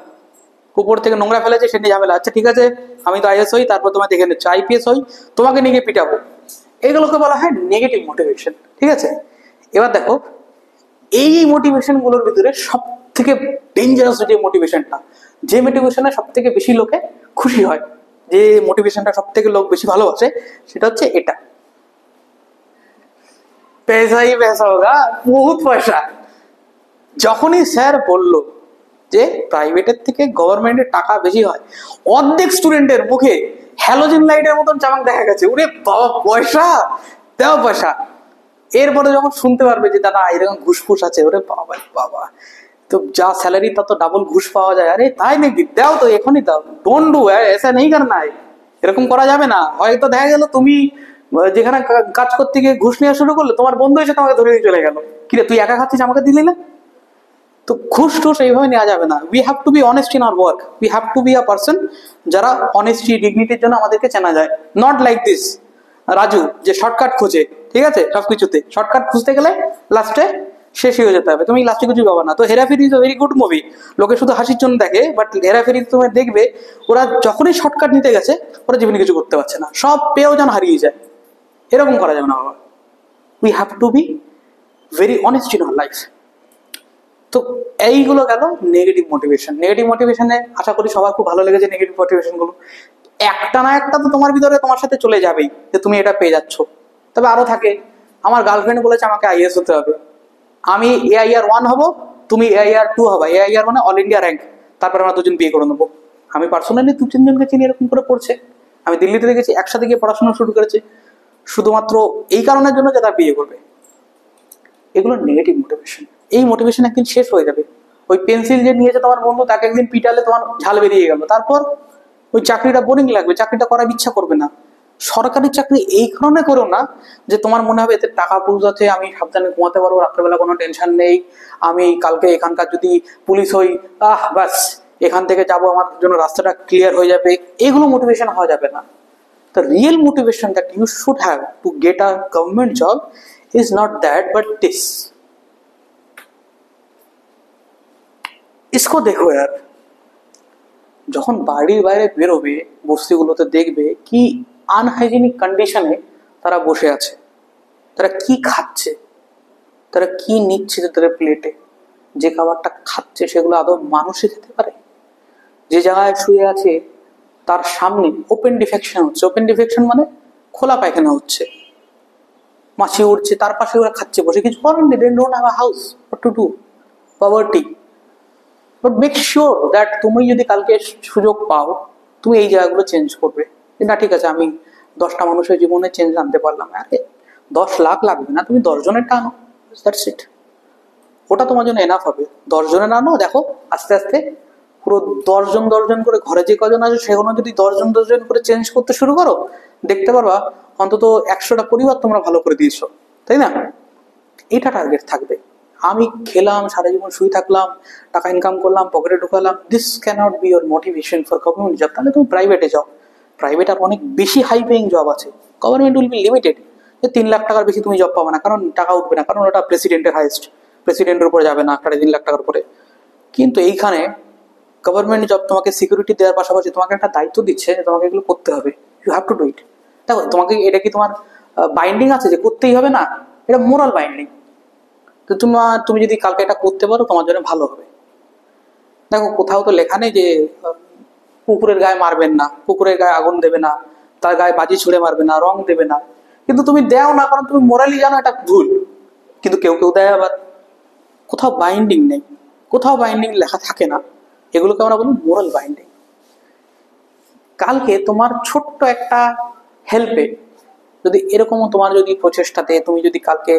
উপর থেকে নোংরা ফেলেছে সেটা নিয়ে ঝামেলা। আচ্ছা ঠিক আছে, আমি তো আইএস হই, তারপর তোমার দেখে নিচ্ছি আইপিএস হই, তোমাকে নিয়ে পিটাবো, এগুলোকে বলা হয় নেগেটিভ মোটিভেশন, ঠিক আছে? এবার দেখো, এই মোটিভেশন গুলোর ভিতরে সব থেকে ডেঞ্জারাস যে মোটিভেশনটা, যে মোটিভেশনে সব থেকে বেশি লোকে খুশি হয়, যে মোটিভেশনটা সব থেকে লোক বেশি ভালোবাসে সেটা হচ্ছে এটা, পয়সাই পয়সা হোগা, বহুত পয়সা। যখনই স্যার বলল যে প্রাইভেটের থেকে গভর্নমেন্টের টাকা বেশি হয়, অর্ধেক স্টুডেন্টের মুখে হ্যালোজেন লাইটের মতন চামাক দেখা গেছে, ওরে বাবা পয়সা দেওয়া পয়সা। এরপরে যখন শুনতে পারবে যে দাদা এরকম ঘুষ ফুস আছে, ওরে বাবা বাবা, তো যা স্যালারি তা তো ডাবল ঘুষ পাওয়া যায়, আরে তাই নাকি, দাও তো এখনই দাও, ডোন্ট ডু এসা নেই করনা है, এরকম করা যাবে না। হয়তো দেখা গেল তুমি যেখানে কাজ করতে গিয়ে ঘুষ নেওয়া শুরু করলে, তোমার বন্ধু এসে তোমাকে ধরে নিয়ে চলে গেল, কিরে তুই একা খাচ্ছিস আমাকে দিলি না। তো ঘুষ টুস এইভাবে নেওয়া যাবে না। We have to be honest in our work, we have to be a person যারা অনেস্টি ডিগনিটির জন্য আমাদেরকে চেনা যায়, নট লাইক দিস রাজু যে শর্টকাট খোঁজে, ঠিক আছে, সবকিছুতে শর্টকাট খুঁজতে গেলে লাস্টে শেষই হয়ে যেতে হবে, তুমি লাস্টে কিছু পাবো না। তো Hera Pheri is a very good movie, লোকে শুধু হাসির জন্য দেখে, বাট হেরাফেরি তুমি দেখবে ওরা যখনই শর্টকাট নিতে গেছে ওরা জীবনে কিছু করতে পারছে না, সব পেয়েও যেন হারিয়ে যায়। এরকম করা যাবে না বাবা, we have to be very honest in our life. তো এইগুলো গেল নেগেটিভ মোটিভেশন। নেগেটিভ মোটিভেশনে আশা করি সবার খুব ভালো লেগেছে নেগেটিভ মোটিভেশন গুলো। একটা না একটা তো তোমার ভিতরে তোমার সাথে চলে যাবেই যে তুমি এটা পেয়ে যাচ্ছ। তবে আরো থাকে, আমার গার্লফ্রেন্ড বলেছে আমাকে আইএস হতে হবে, আমি AIR 1 হব, তুমি AIR 2 হবা, AIR মানে অল ইন্ডিয়া র্যাঙ্ক, তারপরে আমরা দুজন বিয়ে করে নেবো। আমি পার্সোনালি 2-3 জনকে চিনি এরকম করে পড়ছে, আমি দিল্লিতে দেখেছি একসাথে গিয়ে পড়াশোনা শুরু করেছে শুধুমাত্র এই কারণের জন্য যে তার বিয়ে করবে। এগুলো নেগেটিভ মোটিভেশন। এই মোটিভেশন একদিন শেষ হয়ে যাবে। ওই পেন্সিল যে নিয়েছে তোমার বন্ধু, তাকে একদিন পিটালে তোমার ঝাল বেরিয়ে গেল, তারপর ওই চাকরিটা বোরিং লাগবে, চাকরিটা করার ইচ্ছা করবে না। সরকারি চাকরি এই কারণে করো না যে তোমার মনে হবে এতে টাকা পুলিশ আছে, আমি সাবধানে ঘুমাতে পারবো, রাত্রেবেলা কোনো টেনশন নেই, আমি কালকে এখানকার যদি পুলিশ হই বাস এখান থেকে যাবো, আমার জন্য রাস্তাটা ক্লিয়ার হয়ে যাবে। এগুলো মোটিভেশন হওয়া যাবে না। The real motivation that you should have to get a government job is not that but this. इसको देखो यार, যখন বাড়ির বাইরে বেরোবে বস্তিগুলোতে দেখবে কি আনহাইজেনিক কন্ডিশনে তারা বসে আছে, তারা কি খাচ্ছে, তারা কি নিচ্ছে তাদের প্লেটে, যে খাবারটা খাচ্ছে সেগুলো আদৌ মানুষই খেতে পারে? যে জায়গায় শুয়ে আছে তার সামনে ওপেন ডিফেকশন হচ্ছে, ওপেন ডিফেকশন মানে খোলা পায়খানা হচ্ছে, মাছি উঠছে, তার পাশে ওরা খাচ্ছে বসে, কিছু করেন they don't have a house what to do, poverty. But make sure that তুমি যদি কালকে সুযোগ পাও তুমি এই জায়গাগুলো চেঞ্জ করবে। না ঠিক আছে আমি 10টা মানুষের জীবনে চেঞ্জ আনতে পারলাম, আরে 10 লাখ লাগবে না, তুমি 10 জনের টানো, দ্যাটস ইট, ওটা তোমার জন্য এনাফ হবে। 10 জনের আনো, দেখো আস্তে আস্তে পুরো 10 জন করে ঘরে যে কজন আছে সেগুলো যদি 10 জন করে চেঞ্জ করতে শুরু করো, দেখতে পারবা অন্তত 100টা পরিবার তোমরা ভালো করে দিয়েছো, তাই না? এটা টার্গেট থাকবে। আমি খেলাম সারা জীবন শুয়ে থাকলাম, টাকা ইনকাম করলাম, পকেটে ঢুকালাম, this cannot be your motivation for government job. তাহলে তুমি প্রাইভেটে যাও, প্রাইভেট আর অনেক বেশি হাই পেইং জব আছে, government will be limited. 3 lakh টাকার বেশি তুমি জব পাবে না, কারণ টাকা উঠবে না, কারণ ওটা প্রেসিডেন্টের হাইয়েস্ট, প্রেসিডেন্টের উপরে যাবে না 3.5 লাখ টাকার উপরে। কিন্তু এইখানে গভর্নমেন্ট জব তোমাকে সিকিউরিটি দেওয়ার পাশাপাশি তোমাকে একটা দায়িত্ব দিচ্ছে যে তোমাকে এগুলো করতে হবে, you have to do it. দেখো তোমাকে এটা কি তোমার বাইন্ডিং আছে যে করতেই হবে না, এটা মোরাল বাইন্ডিং। তো তুমি যদি কালকে এটা করতে পারো তোমার জন্য ভালো হবে। দেখো কোথাও তো লেখা নেই যে কুকুরের গায়ে মারবেন না, কুকুরের গায়ে আগুন দেবে না, তার গায়ে বাজি ছুঁড়ে মারবে না, রং দেবে না, কিন্তু তুমি দেও না কারণ তুমি মোরালি জানো এটা ভুল, কিন্তু কেউ কেউ দেয় আবার। কোথাও বাইন্ডিং নেই, কোথাও বাইন্ডিং লেখা থাকে না, এগুলোকে আমরা বলি মোরাল বাইন্ডিং। কালকে তোমার ছোট্ট একটা হেল্পে যদি এরকমও তোমার যদি প্রচেষ্টাতে তুমি যদি কালকে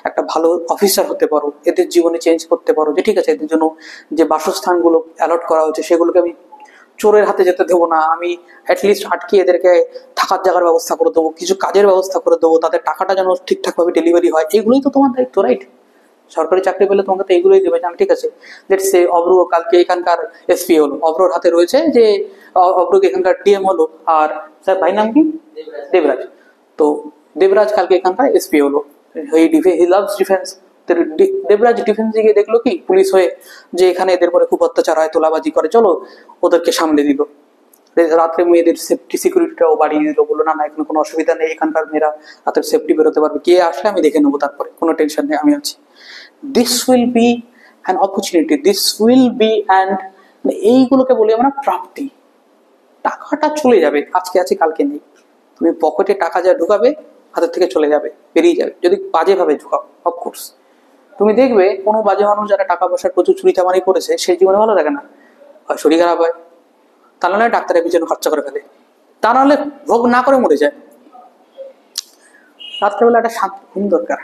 একটা ভালো অফিসার হতে পারো, এদের জীবনে চেঞ্জ করতে পারো যে ঠিক আছে এদের জন্য যে বাসস্থানগুলো অ্যালট করা হচ্ছে সেগুলোকে আমি চোরের হাতে যেতে দেবো না, আমি অ্যাটলিস্ট আটকে এদেরকে থাকার জায়গার ব্যবস্থা করে দেবো, কিছু কাজের ব্যবস্থা করে দেবো, তাদের টাকাটা যেন ঠিকঠাকভাবে ডেলিভারি হয়, এগুলোই তো তোমার দায়িত্ব, রাইট? সরকারি চাকরি পেলে তোমাকে তো এগুলোই দেবে। ঠিক আছে, লেটস সে অব্রু কালকে এখানকার এসপি হলো, অব্রুর হাতে রয়েছে যে অব্রুকে এখানকার ডিএম হলো, আর স্যার ভাই নাম কি? দেবরাজ। তো দেবরাজ কালকে এখানকার এসপি হলো, হি লাভস ডিফেন্স। দেবরাজ ডিফেন্সে গিয়ে দেখলো কি পুলিশ হয়ে যে এখানে এদের পরে খুব অত্যাচার হয়, তোলাবাজি করে, চলো ওদেরকে সামলে দিল। রাত্রে মেয়েদের সেফটি সিকিউরিটিটাও বাড়িয়ে দিল, বললো না না এখানে কোনো অসুবিধা নেই, এখানকার মেয়েরা রাতের সেফটি বেরোতে পারবে, কে আসলে আমি দেখে নেবো, তারপরে কোনো টেনশন নেই, আমি আছি। This will be an opportunity, this will be and এইগুলোকে বলি আমরা প্রাপ্তি। টাকাটা চলে যাবে, আজকে আছে কালকে নেই। তুমি পকেটে টাকা যা ঢুকাবে হাতের থেকে চলে যাবে, বেরিয়ে যাবে, যদি বাজেভাবে ঢুকাও অফকোর্স। তুমি দেখবে কোনো বাজে মানুষ যারা টাকা পয়সার প্রচুর চুরি চামারি করেছে সেই জীবনে ভালো থাকে না, হয় শরীর খারাপ হয়, তা নাহলে ডাক্তারের পিছনে খরচা করে ফেলে, তা নাহলে ভোগ না করে মরে যায়। রাত্রেবেলা একটা শান্ত ঘুম দরকার,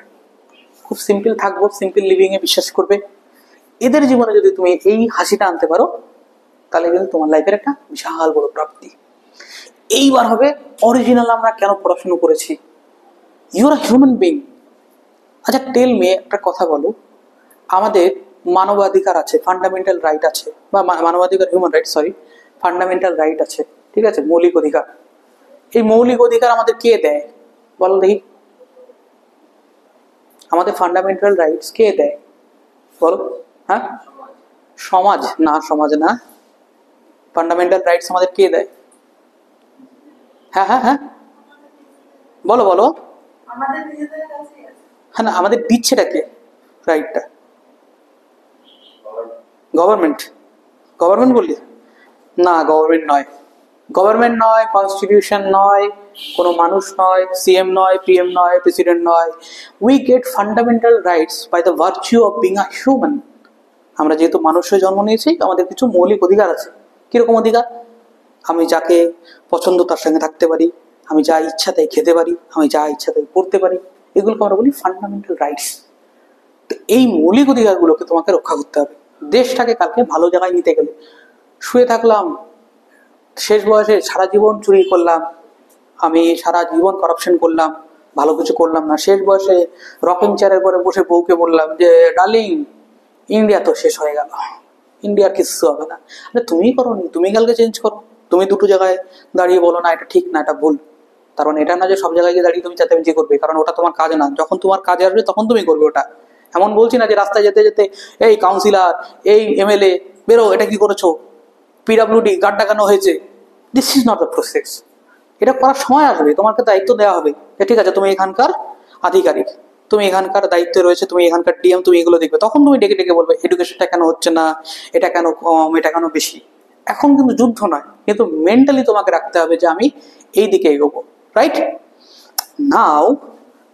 খুব সিম্পল থাকবো, সিম্পল লিভিং এ বিশ্বাস করবে। এদের জীবনে যদি তুমি এই হাসিটা আনতে পারো তাহলে কিন্তু তোমার লাইফের একটা বিশাল বড় প্রাপ্তি। এইবার হবে অরিজিনাল আমরা কেন পড়াশুনো করেছি। You are human being. আচ্ছা টেল মে, একটা কথা বলো, আমাদের মানবাধিকার আছে, ফান্ডামেন্টাল রাইট আছে, বা মানবাধিকার human right, sorry, fundamental right আছে, ঠিক আছে, মৌলিক অধিকার। এই মৌলিক অধিকার আমাদের কে দেয় বলো দেখি? আমাদের ফান্ডামেন্টাল রাইটস কে দেয় বলো? হ্যাঁ, সমাজ না, সমাজ না, ফান্ডামেন্টাল রাইটস আমাদের কে দেয়? হ্যাঁ হ্যাঁ হ্যাঁ বলো বলো। হ্যাঁ না, আমাদের দিচ্ছেটা কে রাইটটা? গভর্নমেন্ট। গভর্নমেন্ট বললি না, গভর্নমেন্ট নয়, গভর্নমেন্ট নয়, কনস্টিটিউশন নয়, কোনো মানুষ নয়, সিএম নয়, পিএম নয়, প্রেসিডেন্ট নয়। We get fundamental rights by the virtue of being a human. আমরা যেহেতু মানুষের জন্ম নিয়েছি, আমাদের কিছু মৌলিক অধিকার আছে। কিরকম অধিকার? আমি যাকে পছন্দ তার সঙ্গে থাকতে পারি, আমি যা ইচ্ছা তাই খেতে পারি, আমি যা ইচ্ছা তাই পড়তে পারি, এগুলোকে আমরা বলি ফান্ডামেন্টাল রাইটস। তো এই মৌলিক অধিকারগুলোকে তোমাকে রক্ষা করতে হবে দেশটাকে কালকে ভালো জায়গায় নিতে গেলে। শুয়ে থাকলাম, শেষ বয়সে সারা জীবন চুরি করলাম, আমি সারা জীবন করাপশন করলাম, ভালো কিছু করলাম না, শেষ বয়সে রকিং চেয়ারের পরে বসে বউকে বললাম যে ডার্লিং ইন্ডিয়া তো শেষ হয়ে গেল, ইন্ডিয়ার কিছু হবে না। আরে তুমি করোনি, তুমি কালকে চেঞ্জ করো। তুমি দুটো জায়গায় দাঁড়িয়ে বলো না এটা ঠিক না এটা ভুল, তার মানে এটা না যে সব জায়গায় গিয়ে দাঁড়িয়ে তুমি চেঁচামেচি করবে, কারণ ওটা তোমার কাজ না। যখন তোমার কাজে আসবে তখন তুমি করবে ওটা। এমন বলছি না যে রাস্তায় যেতে যেতে এই কাউন্সিলর, এই এমএলএ বেরো, এটা কি করেছো, পিডাব্লিউডি গার্ড ডাকানো হয়েছে। This is not the process. এটা করার সময় আসবে, তোমাকে দায়িত্ব দেওয়া হবে যে ঠিক আছে তুমি এখানকার আধিকারিক, তুমি এখানকার দায়িত্বে রয়েছে, তুমি এখানকার ডিএম, তুমি এগুলো দেখবে। তখন তুমি ডেকে ডেকে বলবে এডুকেশনটা কেন হচ্ছে না, এটা কেন কম, এটা কেন বেশি। এখন কিন্তু যুদ্ধ নয়, কিন্তু মেন্টালি তোমাকে রাখতে হবে যে আমি এই দিকে এগোবো। রাইট নাও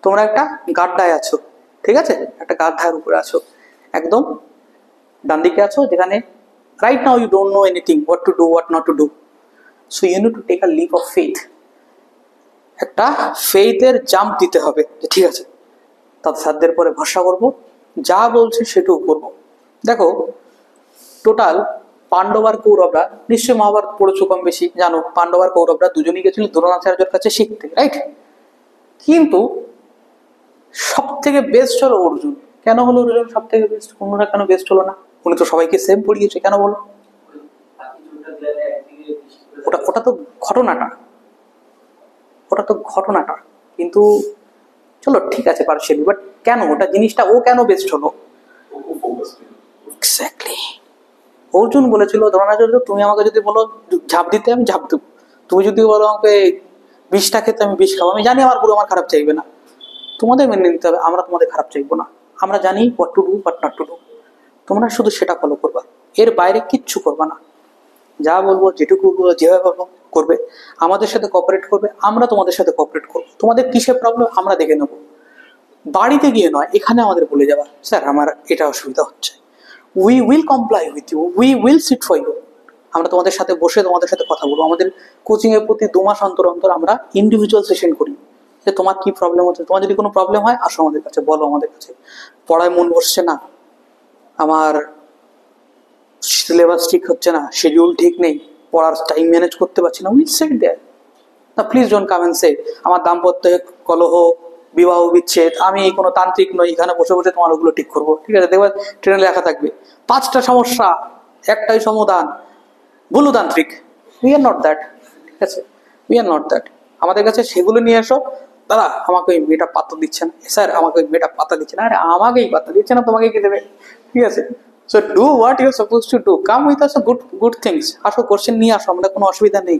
তোমরা একটা গাড্ডায় আছো, ঠিক আছে, একটা গাড্ডার উপরে আছো, একদম ডান দিকে আছো, যেখানে right now you don't know anything, what to do, what not to do. So you need to take a leap of faith. একটা ফেথের জাম্প দিতে হবে যে ঠিক আছে তাদের সাধ্যের পরে ভরসা করব, যা বলছে সেটুকু করব। দেখো টোটাল পাণ্ডব আর কৌরবরা, নিশ্চয়ই মহাভারত পড়েছো কম বেশি, জানো পাণ্ডব আর কৌরবরা দুজনেই গেছিল দ্রোণাচার্যের কাছে শিখতে, রাইট? কিন্তু সব থেকে বেস্ট হলো অর্জুন। কেন হলো অর্জুন সব থেকে বেস্ট, অন্যরা কেন বেস্ট হলো না? উনি তো সবাইকে সেম পড়িয়েছে, কেন বলো? ওটা ওটা তো ঘটনাটা, ওটা তো ঘটনাটা, কিন্তু চলো ঠিক আছে পার্সিয়ালি, বাট কেন ওটা জিনিসটা ও কেন বেস্ট হলো? এক্স্যাক্টলি। অর্জুন বলেছিল দ্রোণাচার্য তুমি আমাকে যদি বলো ঝাঁপ দিতে আমি ঝাঁপ দেবো, তুমি যদি বলো আমাকে বিষটা খেতে আমি বিষ খাবো, আমি জানি আমার গুরু আমার খারাপ চাইবে না, তোমাদের মেনে নিতে হবে, আমরা তোমাদের খারাপ চাইবো না, আমরা জানি what to do what not to do, তোমরা শুধু সেটা ফলো করবা, এর বাইরে কিচ্ছু করবা না। যা বলবো যেটুকু বলবো যেভাবে বলবো করবে, আমাদের সাথে কোঅপারেট করবে, আমরা তোমাদের সাথে কোঅপারেট করবো, তোমাদের কিসের প্রবলেম আমরা দেখে নেবো। বাড়িতে গিয়ে নয়, এখানে আমাদের বলে যাবা স্যার আমার এটা অসুবিধা হচ্ছে, we will comply with you, we will sit for you. আমরা তোমাদের সাথে বসে তোমাদের সাথে কথা বলবো। আমাদের কোচিং এর প্রতি 2 মাস অন্তর অন্তর আমরা ইন্ডিভিজুয়াল সেশন করি, যে তোমার কি প্রবলেম হচ্ছে, তোমার যদি কোনো প্রবলেম হয় আসো আমাদের কাছে, বলো আমাদের কাছে, পড়ায় মন বসছে না, আমার সিলেবাস ঠিক হচ্ছে না, শিডিউল ঠিক নেই, পড়ার টাইম ম্যানেজ করতে পারছি না, উইল সেট দেয়ার। না প্লিজ ডোন্ট কাম এন্ড সে আমার দাম্পত্য কলহ, বিবাহ বিচ্ছেদ, আমি কোনো তান্ত্রিক নই, এখানে বসে বসে তোমার ওগুলো ঠিক করবো। ঠিক আছে, দেখবে ট্রেনে লেখা থাকবে 5টা সমস্যা একটাই সমাধান, ভুলু তান্ত্রিক। উই আর নট দ্যাট, ঠিক আছে, উই আর নট দ্যাট। আমাদের কাছে সেগুলো নিয়ে এসো, দাদা আমাকে ওই মেয়েটা পাত্তা দিচ্ছে না, স্যার আমাকে ওই মেয়েটা পাত্তা দিচ্ছে না, আরে আমাকেই পাত্তা দিচ্ছে না, তোমাকে কি দেবে? ঠিক আছে, so do what you are suppose to do, come with us good good things, আসো কোশ্চেন নিয়ে আসো, আমাদের কোনো অসুবিধা নেই।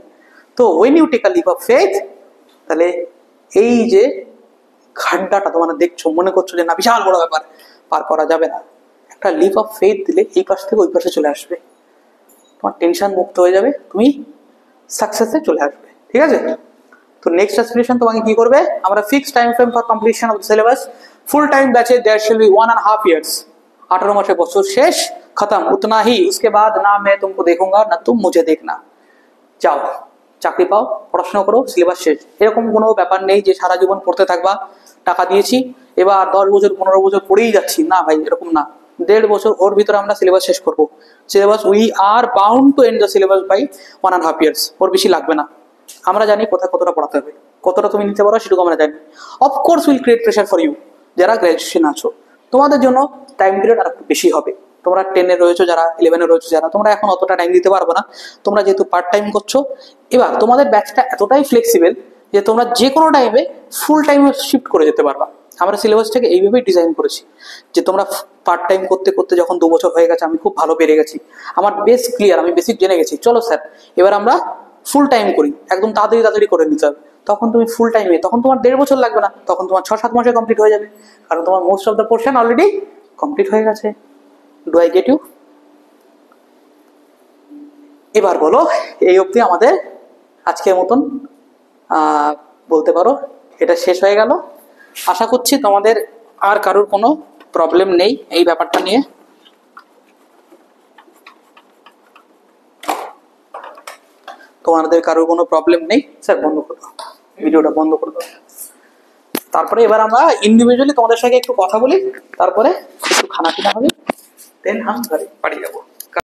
তো when you take a leap of faith, তাহলে এই যে খাড্ডাটা তোমরা দেখছো, মনে করছো যে না বিশাল বড় ব্যাপার, পার করা যাবে না, একটা লিপ অফ ফেথ দিলে এই পাশ থেকে ওই পাশে চলে আসবে, তোমার টেনশন মুক্ত হয়ে যাবে, তুমি সাকসেসে চলে আসবে। ঠিক আছে, তো নেক্সট অ্যাসপিরেশন তোমাকে কি করবে, আমরা fixed time frame for completion of the syllabus, full time बैचे देयर शैल बी 1.5 years, 18 মাসের বছর শেষ, খতম, उतना ही, उसके बाद ना मैं तुमको देखूंगा ना तुम मुझे देखना, যাও চাকরি পাও, পড়াশোনা করো, সিলেবাস শেষ। এরকম কোনো ব্যাপার নেই যে সারা জীবন পড়তে থাকবা, টাকা দিয়েছি এবার 10 বছর 15 বছর পড়েই যাচ্ছি, না ভাই এরকম না। 1.5 বছর ওর ভিতরে আমরা সিলেবাস শেষ করবো। Syllabus we are bound to end the syllabus by 1.5 years, ওর বেশি লাগবে না। আমরা জানি কোথায় কতটা পড়াতে হবে, কতটা তুমি নিতে পারো সেটুকু আমরা জানি। Of course will create pressure for you, যারা গ্র্যাজুয়েশন আছো তোমাদের জন্য টাইম পিরিয়ড আর একটু বেশি হবে। তোমরা 10 এ রয়েছো, যারা 11 এ রয়েছো, যারা তোমরা এখন অতটা টাইম দিতে পারবে না, তোমরা যেহেতু পার্ট টাইম করছো। এবার তোমাদের ব্যাচটা এতটাই ফ্লেক্সিবল যে তোমরা যে কোনো টাইমে ফুল টাইমে শিফট করে যেতে পারবা। আমরা সিলেবাসটাকে এইভাবেই ডিজাইন করেছি যে তোমরা পার্ট টাইম করতে করতে যখন 2 বছর হয়ে গেছে, আমি খুব ভালো পেরে গেছি, আমার বেস ক্লিয়ার, আমি বেসিক জেনে গেছি, চলো স্যার এবার আমরা ফুল টাইম করি, একদম তাড়াতাড়ি তাড়াতাড়ি করে নিতে হবে। তখন তুমি ফুল টাইমে, তখন তোমার 1.5 বছর লাগবে না, তখন তোমার 6-7 মাসে কমপ্লিট হয়ে যাবে, কারণ তোমার most of the portion already complete হয়ে গেছে। Do I get you? এবার বলো, এই অবধি আমাদের আজকের মতন বলতে পারো এটা শেষ হয়ে গেল। আশা করছি তোমাদের আর কারোর কোনো প্রবলেম নেই এই ব্যাপারটা নিয়ে। তোমাদের কারোর কোনো প্রবলেম নেই? স্যার বন্ধ করে দাও, ভিডিওটা বন্ধ করে দাও। তারপরে এবার আমরা ইন্ডিভিজুয়ালি তোমাদের সঙ্গে একটু কথা বলি, তারপরে একটু খানা পিনা হবে, দেন আমি বাড়ি যাবো।